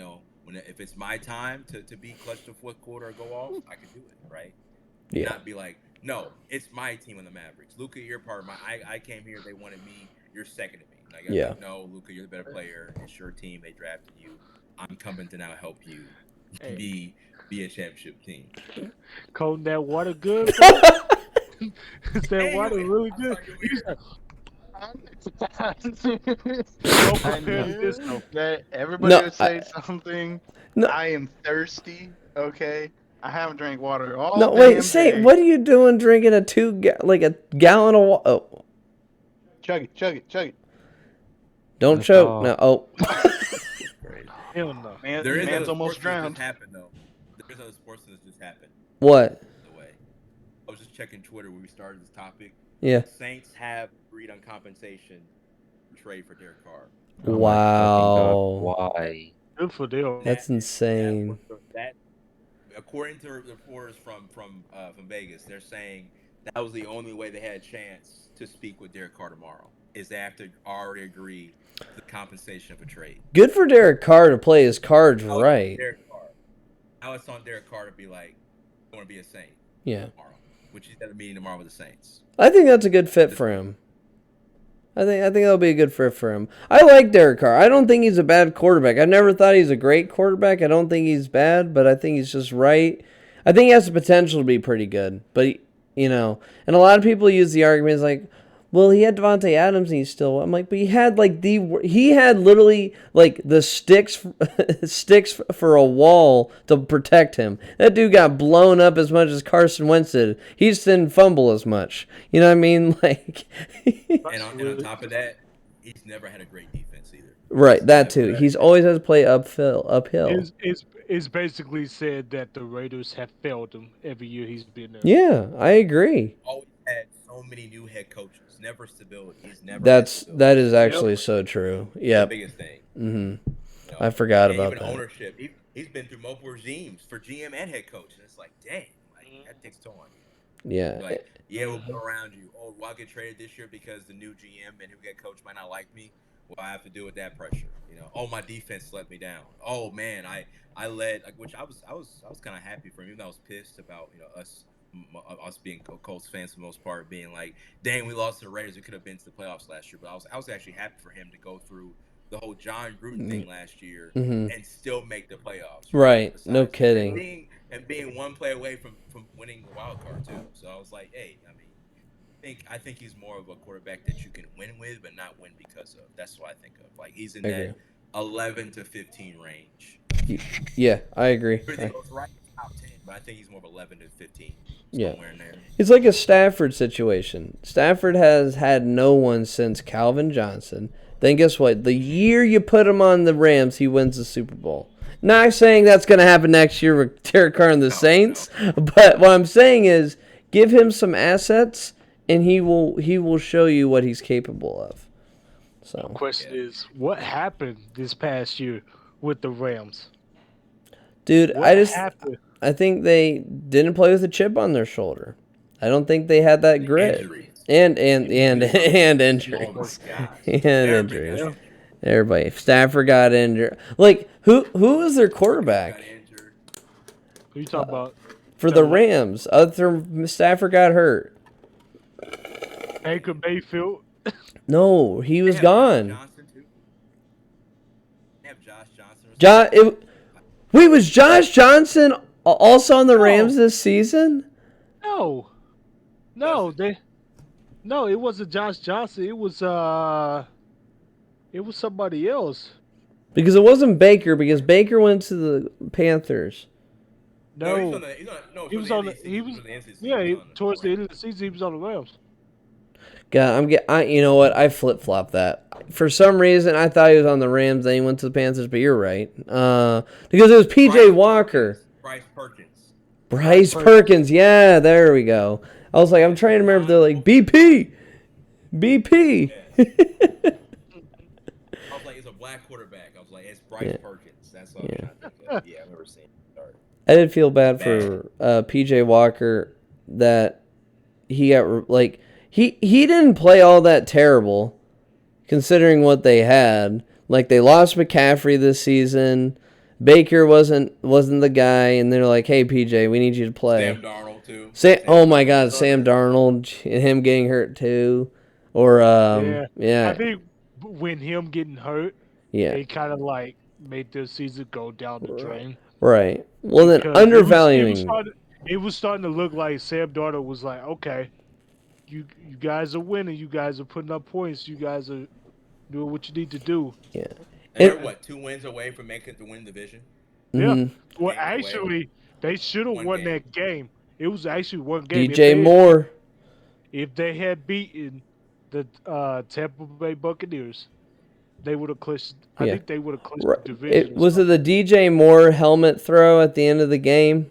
if it's my time to be clutch the fourth quarter or go off, I can do it, right?
Yeah.
Not be like, no, it's my team on the Mavericks. Luka, you're part of I came here. They wanted me. You're second to me. Like, like, no, Luka, you're the better player. It's your team. They drafted you. I'm coming to now help you be a championship team.
Cold that water good? Is that water really good?
I knew that everybody would say something. No. I am thirsty. Okay, I haven't drank water all.
No, wait. Say, what are you doing drinking a gallon of water? Oh.
Chug it.
Don't choke. No. Oh.
Hell no.
Man's almost drowned.
There's other sports that just happened.
What?
The way. I was just checking Twitter when we started this topic.
Yeah.
The Saints have agreed on compensation trade for Derek Carr.
Wow.
Why?
Good for them.
That's insane.
That, according to reporters from Vegas, they're saying that was the only way they had a chance to speak with Derek Carr tomorrow. Is they have to already agree the compensation of a trade.
Good for Derek Carr to play his cards right.
Now it's on Derek Carr to be like, I want to be a Saint.
Yeah.
Tomorrow, which he's got a meeting tomorrow with the Saints.
I think that's a good fit for him. I think that'll be a good fit for him. I like Derek Carr. I don't think he's a bad quarterback. I never thought he's a great quarterback. I don't think he's bad, but I think he's just right. I think he has the potential to be pretty good. But, and a lot of people use the argument like, well, he had Devontae Adams and he's still. I'm like, but he had literally like the sticks for a wall to protect him. That dude got blown up as much as Carson Wentz did. He just didn't fumble as much. You know what I mean? Like,
and on top of that, he's never had a great defense either.
Right, that too. He's always had to play uphill.
It's basically said that the Raiders have failed him every year he's been there.
Yeah, I agree.
Always had so many new head coaches. Never stability.
That is actually so true. Yeah.
The biggest thing.
Mm-hmm. I forgot about that.
Ownership. He's been through multiple regimes for GM and head coach, and it's like, dang, that takes toll on you.
Yeah.
Like, we'll go around you. Oh, will I get traded this year because the new GM and who get coach might not like me? Well, I have to deal with that pressure. Oh, my defense let me down. Oh man, I led, which I was kind of happy for him. Even though I was pissed about us being Colts fans for the most part, being like, dang, we lost to the Raiders. We could have been to the playoffs last year. But I was actually happy for him to go through the whole John Gruden thing last year and still make the playoffs.
Right. No kidding.
And being one play away from winning the wild card too. So I was like, hey, I think he's more of a quarterback that you can win with, but not win because of. That's what I think of. Like he's in that 11 to 15 range.
Yeah, I agree.
Everything goes right top 10, but I think he's more of 11 to 15. Somewhere in there.
It's like a Stafford situation. Stafford has had no one since Calvin Johnson. Then guess what? The year you put him on the Rams, he wins the Super Bowl. Not saying that's going to happen next year with Derek Carr and the Saints, but what I'm saying is give him some assets, and he will show you what he's capable of. So
the question is, what happened this past year with the Rams?
Dude,
What
I
happened?
think they didn't play with a chip on their shoulder. I don't think they had that grit.
Injuries.
And injuries.
Oh my God.
And injuries.
Yeah.
Everybody. Stafford got injured. Like, who was their quarterback
Got injured.
Who you talking about?
for the Rams? Other Stafford got hurt.
Baker Mayfield.
No, he was
They have
gone.
Josh Johnson, too. They have Josh Johnson.
Wait, was Josh Johnson also on the Rams this season?
No, it wasn't Josh Johnson. It was somebody else.
Because it wasn't Baker, because Baker went to the Panthers.
No,
he was on the
towards the end of the season, he was on the Rams.
God, you know what? I flip-flopped that. For some reason, I thought he was on the Rams, then he went to the Panthers, but you're right. Because it was P.J. Walker. Bryce Perkins. Yeah, there we go. I was like, I'm trying to remember if they're like, BP.
I was like, it's a black quarterback. I was like, it's Bryce Perkins. That's all I think of. Yeah, I've never seen it start.
I did feel bad for P.J. Walker that he got, like, he didn't play all that terrible considering what they had. Like, they lost McCaffrey this season. Baker wasn't the guy, and they're like, hey, PJ, we need you to play.
Sam Darnold, too.
Oh, my God, Sam Darnold, and him getting hurt, too. Or, yeah.
I think when him getting hurt, they kind of, like, made their season go down the drain.
Right. Well, then,
Because
undervaluing.
It was starting to look like Sam Darnold was like, okay, you guys are winning. You guys are putting up points. You guys are doing what you need to do.
Yeah.
And they're, 2 wins away from making the win division?
Yeah. Well, actually, they should have won that game. It was actually one game.
DJ Moore.
If they had beaten the Tampa Bay Buccaneers, they would have clinched. I think they would have clinched the division.
Was it the DJ Moore helmet throw at the end of the game?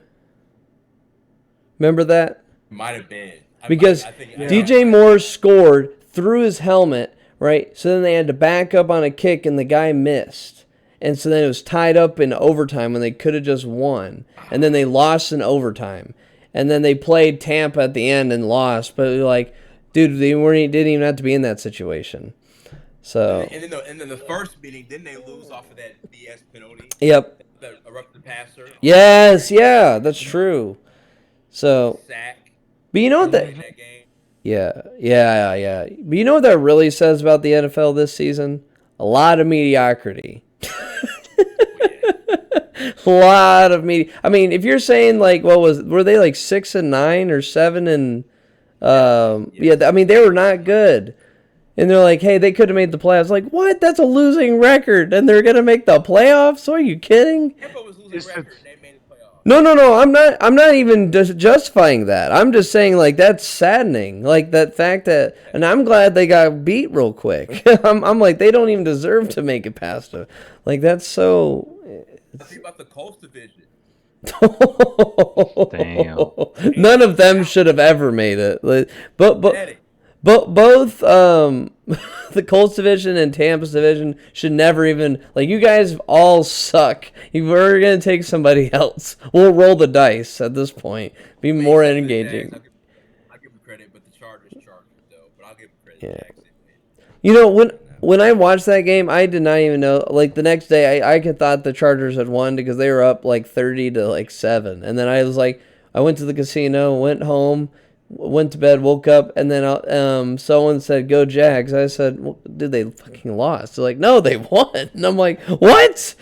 Remember that?
Might have been.
Because DJ Moore scored through his helmet, right? So then they had to back up on a kick, and the guy missed. And so then it was tied up in overtime when they could have just won. And then they lost in overtime. And then they played Tampa at the end and lost. But like, dude, they didn't even have to be in that situation. So.
And then the first meeting, didn't they lose off of that BS penalty?
Yep.
The erupted passer.
Yes, yeah, that's true. So.
Sack.
But you know what that. Yeah. But you know what that really says about the NFL this season? A lot of mediocrity. A lot of I mean, if you're saying like, were they like 6-9 or 7 and I mean, they were not good. And they're like, hey, they could have made the playoffs. Like, what? That's a losing record, and they're gonna make the playoffs? Are you kidding?
Tampa was losing record. They made the playoffs.
No. I'm not even justifying that. I'm just saying like that's saddening. Like that fact that, and I'm glad they got beat real quick. I'm like they don't even deserve to make it past it. Like that's so.
Think about the Colts division.
Damn.
None of them should have ever made it. But both the Colts division and Tampa's division should never even, like, you guys all suck. We're going to take somebody else. We'll roll the dice at this point. Be more engaging.
I'll give them credit, but the Chargers though. But I'll give them credit.
Yeah. You know, when I watched that game, I did not even know. Like, the next day, I thought the Chargers had won because they were up, like, 30-7. And then I was like, I went to the casino, went home, went to bed, woke up, and then someone said, go Jags. I said, well, dude, they fucking lost. They're like, no, they won. And I'm like, what?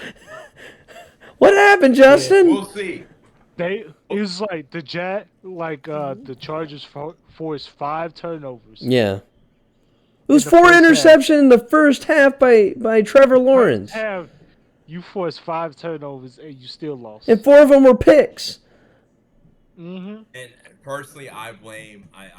What happened, Justin?
We'll see.
It's like the the Chargers forced 5 turnovers.
Yeah. It was
the
4
first
interceptions in the first half by Trevor Lawrence.
First half, you forced 5 turnovers and you still lost.
And 4 of them were picks.
Mm-hmm.
And personally, I blame. I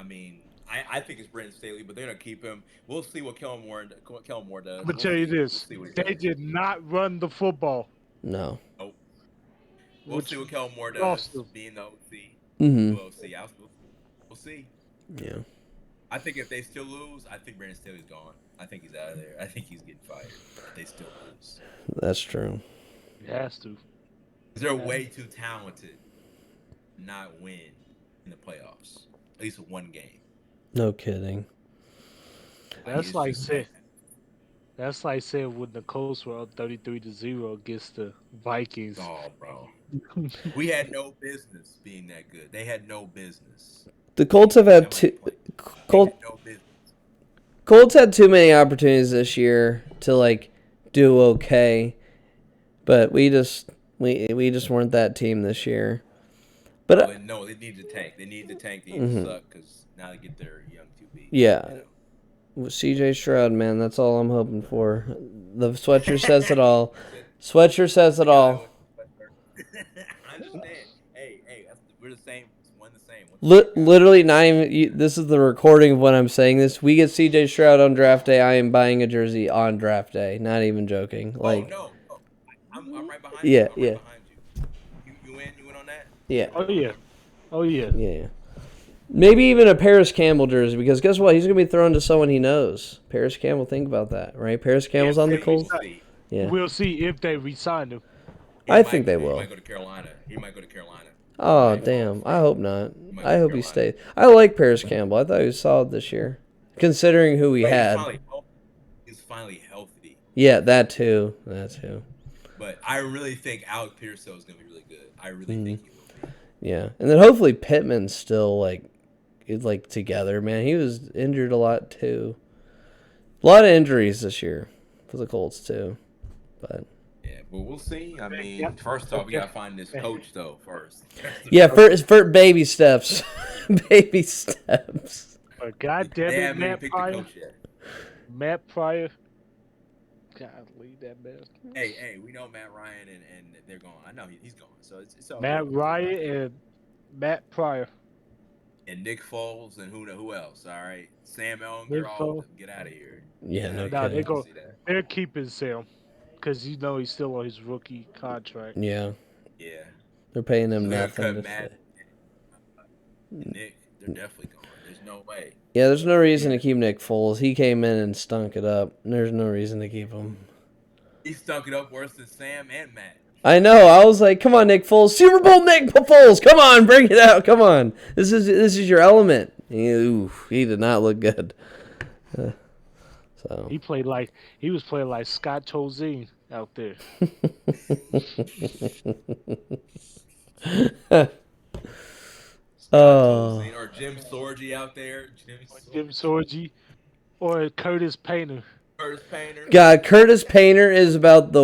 think it's Brandon Staley, but they're gonna keep him. We'll see what Kellen Moore does.
I'm gonna tell you this: they did not run the football.
No.
Nope. We'll see what Kellen Moore does. Being the OC. We'll see. We'll see.
Yeah.
I think if they still lose, I think Brandon Staley's gone. I think he's out of there. I think he's getting fired. If they still lose.
That's true.
He has to.
They're way too talented to not win in the playoffs. At least one game.
No kidding.
That's like saying when the Colts were up 33-0 against the Vikings.
Oh, bro. We had no business being that good. They had no business.
The Colts have had Colts had too many opportunities this year to do okay, but we just weren't that team this year. But
no, they need to tank. They need to tank. They need to suck because now they get their young QB.
Yeah. CJ Stroud, man, that's all I'm hoping for. The sweatshirt says it all. Sweatshirt says it all.
I understand. Hey, we're the same. It's one the same.
Literally, not even. This is the recording of when I'm saying this. We get CJ Stroud on draft day. I am buying a jersey on draft day. Not even joking.
No. I'm right behind you.
Yeah,
I'm right
yeah.
behind you. You in on that?
Yeah.
Oh yeah.
Yeah. Maybe even a Paris Campbell jersey, because guess what? He's going to be thrown to someone he knows. Paris Campbell, think about that, right? Paris Campbell's on the Colts.
Yeah. We'll see if they re-sign him.
I think they will.
He might go to Carolina.
Oh, damn. I hope not. I hope he stays. I like Paris Campbell. I thought he was solid this year, considering who he had.
He's finally healthy.
Yeah, that too.
But I really think Alec Pearson is going to be really good. I really think he will be.
Yeah. And then hopefully Pittman's still, together, man. He was injured a lot, too. A lot of injuries this year for the Colts, too. But
but we'll see. I mean, first off, we got to find this coach, though, first.
Yeah, first baby steps. Baby steps.
But goddamn it, Matt Pryor. God, leave that man.
Hey, we know Matt Ryan and they're gone. I know he's gone. So it's all
Matt Ryan and Matt Pryor.
And Nick Foles and who else? All right, Sam Ellinger, all of them. Get out of here.
Yeah,
they're keeping Sam because he's still on his rookie contract.
Yeah.
Yeah.
They're paying him
nothing.
to
Matt and Nick, they're definitely gone. There's no way.
Yeah, there's no reason to keep Nick Foles. He came in and stunk it up. There's no reason to keep him.
He stunk it up worse than Sam and Matt.
I know. I was like, come on, Nick Foles. Super Bowl Nick Foles. Come on, bring it out. Come on. This is your element. He did not look good. So
he was playing like Scott Tolzien out there.
Or Jim Sorgi out there.
Jim Sorgi. Or Curtis Painter.
God, Curtis Painter is about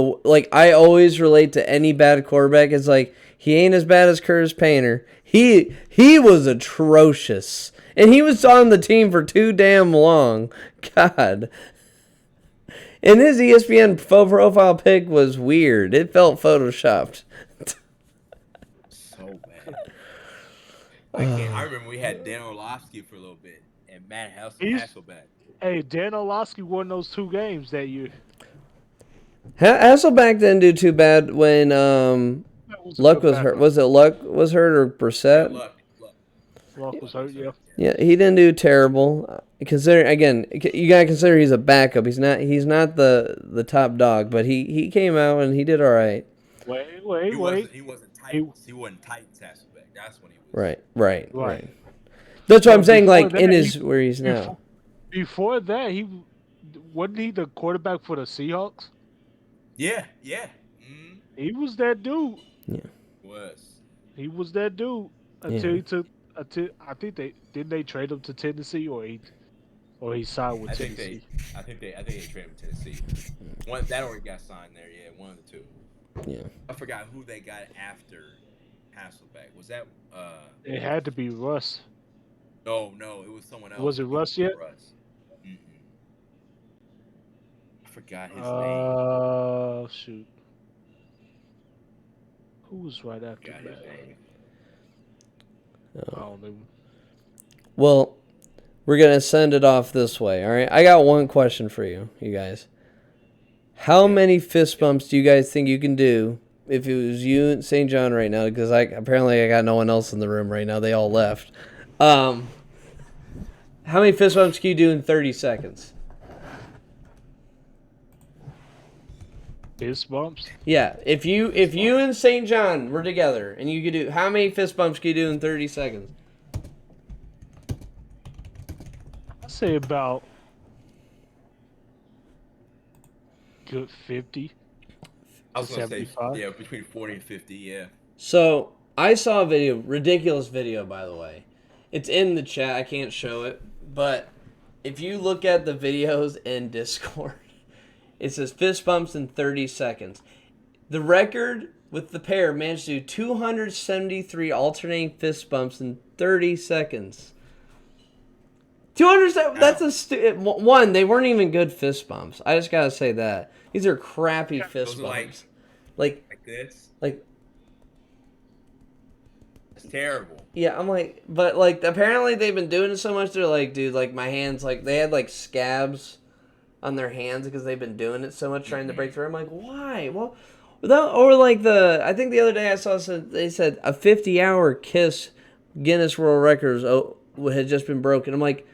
I always relate to any bad quarterback. It's like, he ain't as bad as Curtis Painter. He was atrocious. And he was on the team for too damn long. God. And his ESPN profile pic was weird. It felt photoshopped.
So bad. I remember we had Dan Orlovsky for a little bit. And Matt Hasselbeck.
Hey, Dan Orlovsky won those 2 games that year.
Hasselbeck didn't do too bad when Luck was hurt. Was it Luck was hurt or Brissett?
Luck was hurt, yeah.
Yeah, he didn't do terrible. Considering, again, you gotta consider he's a backup. He's not the top dog, but he came out and he did all right.
Wait.
He wasn't tight. He wasn't tight as Hasselbeck. That's when he was.
Right. That's what I'm saying. Where he's now.
Before that, wasn't he the quarterback for the Seahawks?
Yeah. Mm-hmm.
He was that dude.
Yeah.
He was that dude until he took. I think they trade him to Tennessee or he signed with Tennessee.
I think they traded him to Tennessee. One that already got signed there. Yeah, one of the two.
Yeah.
I forgot who they got after Hasselbeck. Was that?
It had to be Russ.
No, it was someone else.
Was it Russ yet?
Russ. Mm-mm. I forgot his name.
Shoot. Who was right after
Forgot his
that?
name.
I don't know.
Well, we're going to send it off this way, all right? I got one question for you guys. How many fist bumps do you guys think you can do if it was you and St. John right now? Because apparently I got no one else in the room right now. They all left. How many fist bumps can you do in 30 seconds?
Fist bumps?
Yeah, if you and St. John were together and you could do, how many fist bumps can you do in 30 seconds?
I'd say about good 50.
I was gonna say
75.
between 40 and 50. Yeah.
So I saw a video, ridiculous video by the way. It's in the chat. I can't show it, but if you look at the videos in Discord, it says fist bumps in 30 seconds. The record with the pair managed to do 273 alternating fist bumps in 30 seconds. 200. That's one. They weren't even good fist bumps. I just gotta say that these are crappy fist
Those are
bumps.
like this. It's terrible.
Yeah, I'm like, but like apparently they've been doing it so much. They're like, dude, like my hands, like they had like scabs on their hands because they've been doing it so much trying to break through. I'm like, why? Well, or like I think the other day I saw they said a 50-hour kiss Guinness World Records had just been broken. I'm like,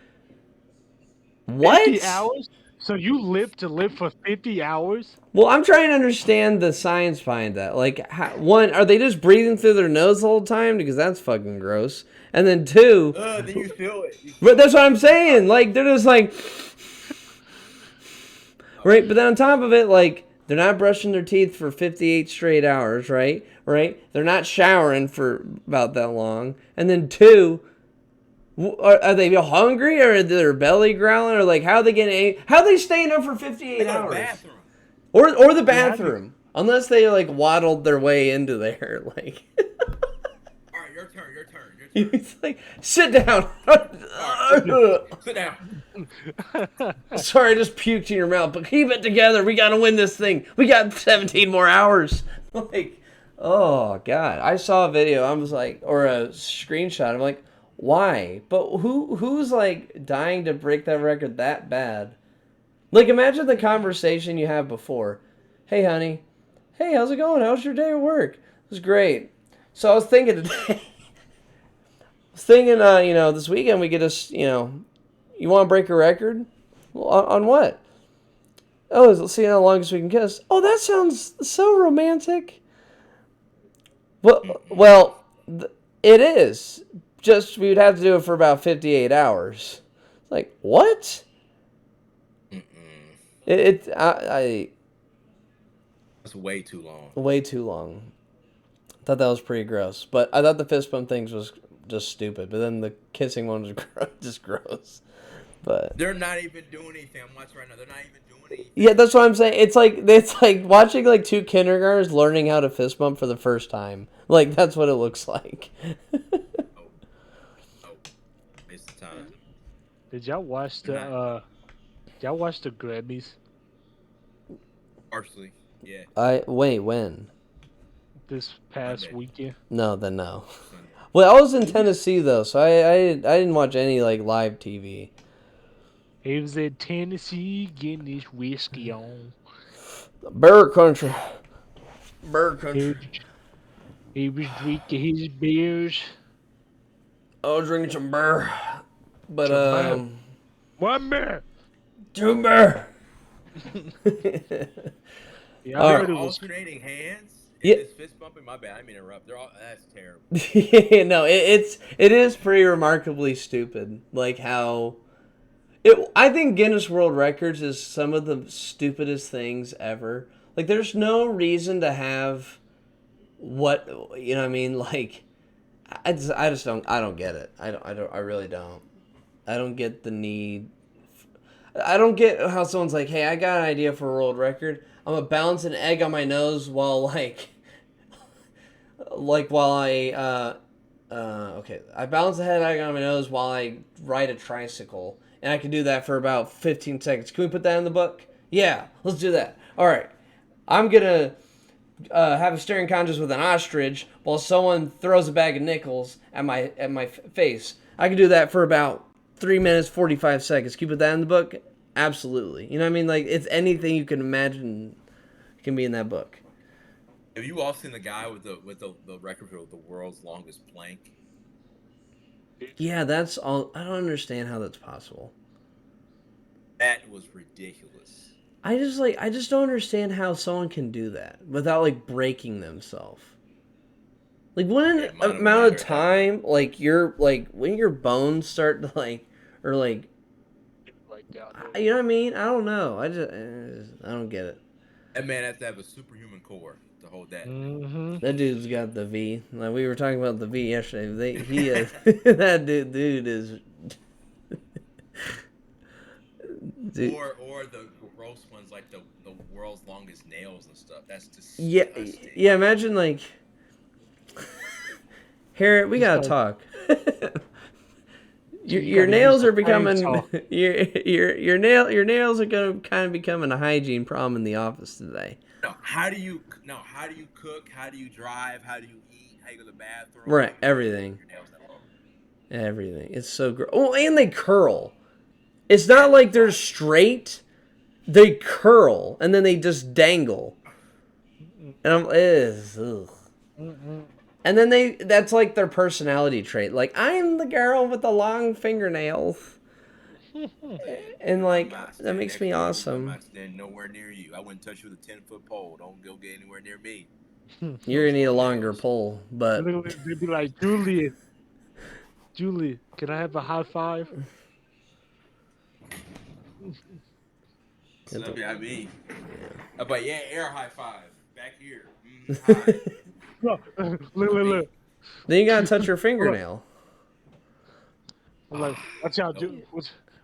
what?
50 hours? So you live for 50 hours?
Well, I'm trying to understand the science behind that. Like, one, are they just breathing through their nose the whole time? Because that's fucking gross. And then two,
then you feel it.
but that's what I'm saying. Like, they're just like, right? But then on top of it, like, they're not brushing their teeth for 58 straight hours, right? Right? They're not showering for about that long. And then two, are they hungry or are their belly growling or like how are they staying up for 58 hours?
Bathroom.
Or the bathroom. Unless they like waddled their way into there, like.
All right, your turn.
It's like, sit down.
Sit down.
Sorry, I just puked in your mouth, but keep it together. We gotta win this thing. We got 17 more hours. Like, oh god. I saw a video. I was like, or a screenshot. I'm like, why? But who's like dying to break that record that bad? Like, imagine the conversation you have before. Hey, honey. Hey, how's it going? How's your day at work? It was great. So I was thinking today. This weekend we get us, you want to break a record? Well, on what? Oh, let's see how long we can kiss. Oh, that sounds so romantic. Well, it is. Just we would have to do it for about 58 hours. Like, what? It's
way too long.
Way too long. Thought that was pretty gross, but I thought the fist bump things was just stupid. But then the kissing one was just gross. But
they're not even doing anything. I'm watching right now. They're not even doing anything.
Yeah, that's what I'm saying. It's like watching like two kindergartners learning how to fist bump for the first time. Like that's what it looks like.
It's the time.
Did y'all watch the Grammys?
Partially, yeah.
When?
This past weekend.
No, then no. Well, I was in Tennessee though, so I didn't watch any like live TV.
He was in Tennessee getting his whiskey on.
Bear country. Bear country.
He was drinking his beers.
I was drinking some beer. But
One beer.
Two beer.
Yeah, I heard
They're
it was
alternating hands.
Yeah.
It's fist bumping. My bad. I mean interrupt. That's terrible.
Yeah, no, it is pretty remarkably stupid. Like how I think Guinness World Records is some of the stupidest things ever. Like there's no reason to have what you know what I mean, like I don't get it. I really don't. I don't get the need. I don't get how someone's like, "Hey, I got an idea for a world record. I'm gonna balance an egg on my nose while like like while I balance the head on my nose while I ride a tricycle, and I can do that for about 15 seconds. Can we put that in the book? Yeah, let's do that. All right, I'm gonna have a staring contest with an ostrich while someone throws a bag of nickels at my face. I can do that for about 3 minutes 45 seconds. Can you put that in the book? Absolutely. You know what I mean? Like it's anything you can imagine can be in that book.
Have you all seen the guy with the record for the world's longest plank?
Yeah, that's all. I don't understand how that's possible.
That was ridiculous.
I just don't understand how someone can do that without like breaking themselves. Like when an amount of time, like your like when your bones start to like or like you know what I mean? I don't know. I don't get it.
That man has to have a superhuman core to hold that.
Mm-hmm.
That dude's got the V. Like we were talking about the V yesterday. That dude is.
Dude. Or the gross ones like the world's longest nails and stuff. That's disgusting.
Yeah. Imagine like. Harriet, we gotta talk. Your nails are becoming your nails are gonna kind of becoming a hygiene problem in the office today.
No, how do you cook? How do you drive? How do you eat? How do you go to the bathroom?
Right, everything. Everything. It's so gross. Oh, and they curl. It's not like they're straight. They curl and then they just dangle. And I'm ugh. And then that's like their personality trait. Like, I'm the girl with the long fingernails. And like, that makes me awesome.
I'm not standing nowhere near you. I wouldn't touch you with a 10-foot pole. Don't go get anywhere near me.
You're gonna need a longer pole, but
They'd be like, Julian, can I have a high five?
So that'd be I mean. But yeah, air high five. Back here. High.
Look.
Then you gotta touch your fingernail.
I'm like, watch out,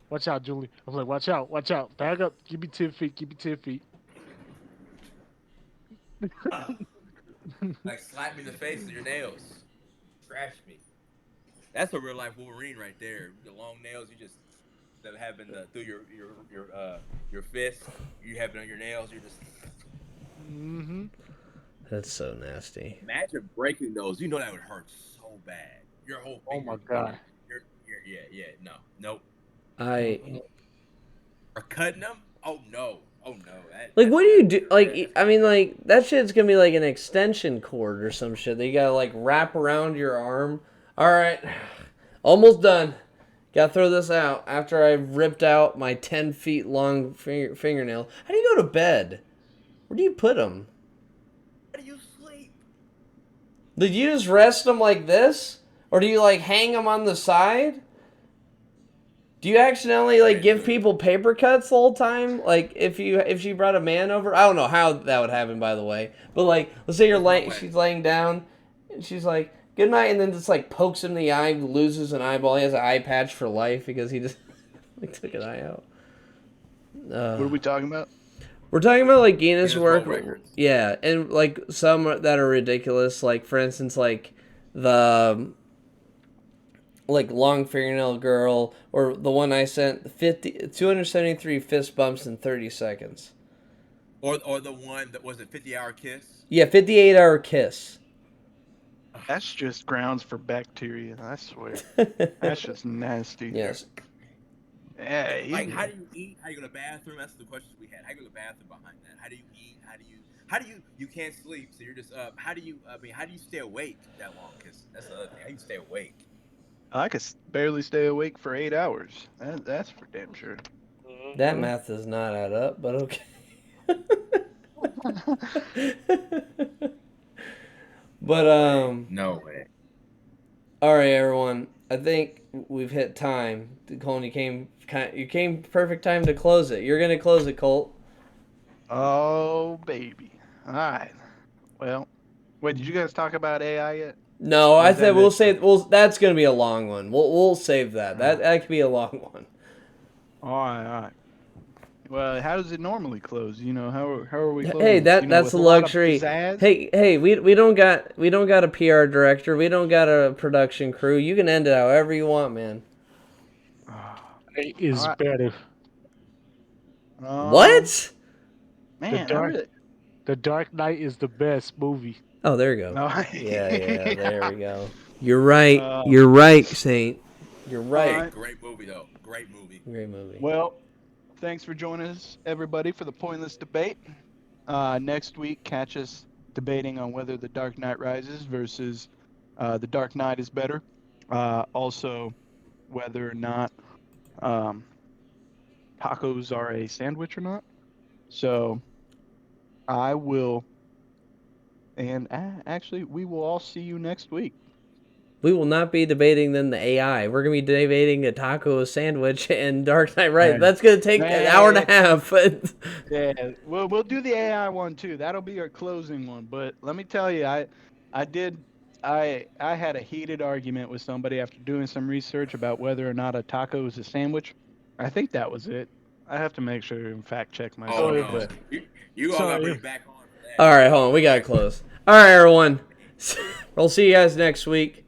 watch out, Julie. I'm like, watch out. Back up. Give me 10 feet.
Like slap me in the face with your nails. Scratch me. That's a real life Wolverine right there. The long nails you just that have been through your fist. You have it on your nails. You're just.
Mm-hmm.
That's so nasty.
Imagine breaking those. You know that would hurt so bad. Your whole finger.
Oh my god.
Nope. Or cutting them? Oh no.
Like, what do you do? Like, I mean, like, that shit's gonna be like an extension cord or some shit that you gotta, like, wrap around your arm. Alright. Almost done. Gotta throw this out after I've ripped out my 10 feet long fingernail. How do you go to bed? Where do you put them?
How do you sleep?
Did you just rest them like this? Or do you, like, hang them on the side? Do you accidentally like give people paper cuts the whole time? Like if she brought a man over, I don't know how that would happen, by the way. But like, let's say she's laying down, and she's like, "Good night," and then just like pokes him in the eye, loses an eyeball. He has an eye patch for life because he just like took an eye out.
What are we talking about?
We're talking about like Guinness
World
work,
records.
yeah, and like some that are ridiculous. Like for instance, like the. Like long fingernail girl, or the one I sent 273 fist bumps in 30 seconds.
Or the one that was a 50-hour kiss.
Yeah, 58-hour kiss.
That's just grounds for bacteria. I swear. That's just nasty.
Yes.
Yeah.
Like how do you eat? How do you go to the bathroom? That's the questions we had. How do you go to the bathroom behind that? How do you eat? How do you can't sleep, so you're just up. How do you stay awake that long? Because that's the other thing. How do you stay awake?
I could barely stay awake for 8 hours. That's for damn sure.
That math does not add up, but okay. But
No way.
all right, everyone. I think we've hit time. Colin, you came perfect time to close it. You're gonna close it, Colt.
Oh baby. All right. Well, wait. Did you guys talk about AI yet?
No, I said we'll save. Well, that's gonna be a long one. We'll save that. That could be a long one.
All right. Well, how does it normally close? You know, how are we closing?
Hey, that's
with
a
a lot of
luxury.
pizzazz?
Hey, we don't got a PR director. We don't got a production crew. You can end it however you want, man.
Is
Alright.
better.
What?
Man,
The Dark Knight is the best movie.
Oh, there you go.
No.
Yeah, there we go. You're right.
Uh,
You're right, Saint. You're right.
Alright.
Great movie though. Great movie.
Great movie.
Well, thanks for joining us, everybody, for the pointless debate. Next week, catch us debating on whether The Dark Knight Rises versus The Dark Knight is better. Also, whether or not tacos are a sandwich or not. So, I will, and actually, we will all see you next week.
We will not be debating then the AI. We're gonna be debating a taco sandwich and Dark Knight Rises.
Right.
That's gonna take an hour and a half.
Yeah, we'll do the AI one too. That'll be our closing one. But let me tell you, I had a heated argument with somebody after doing some research about whether or not a taco is a sandwich. I think that was it. I have to make sure and fact check myself.
Oh no,
But
you all gotta bring it back on for that.
All right, hold on. We gotta close. All right, everyone. We'll see you guys next week.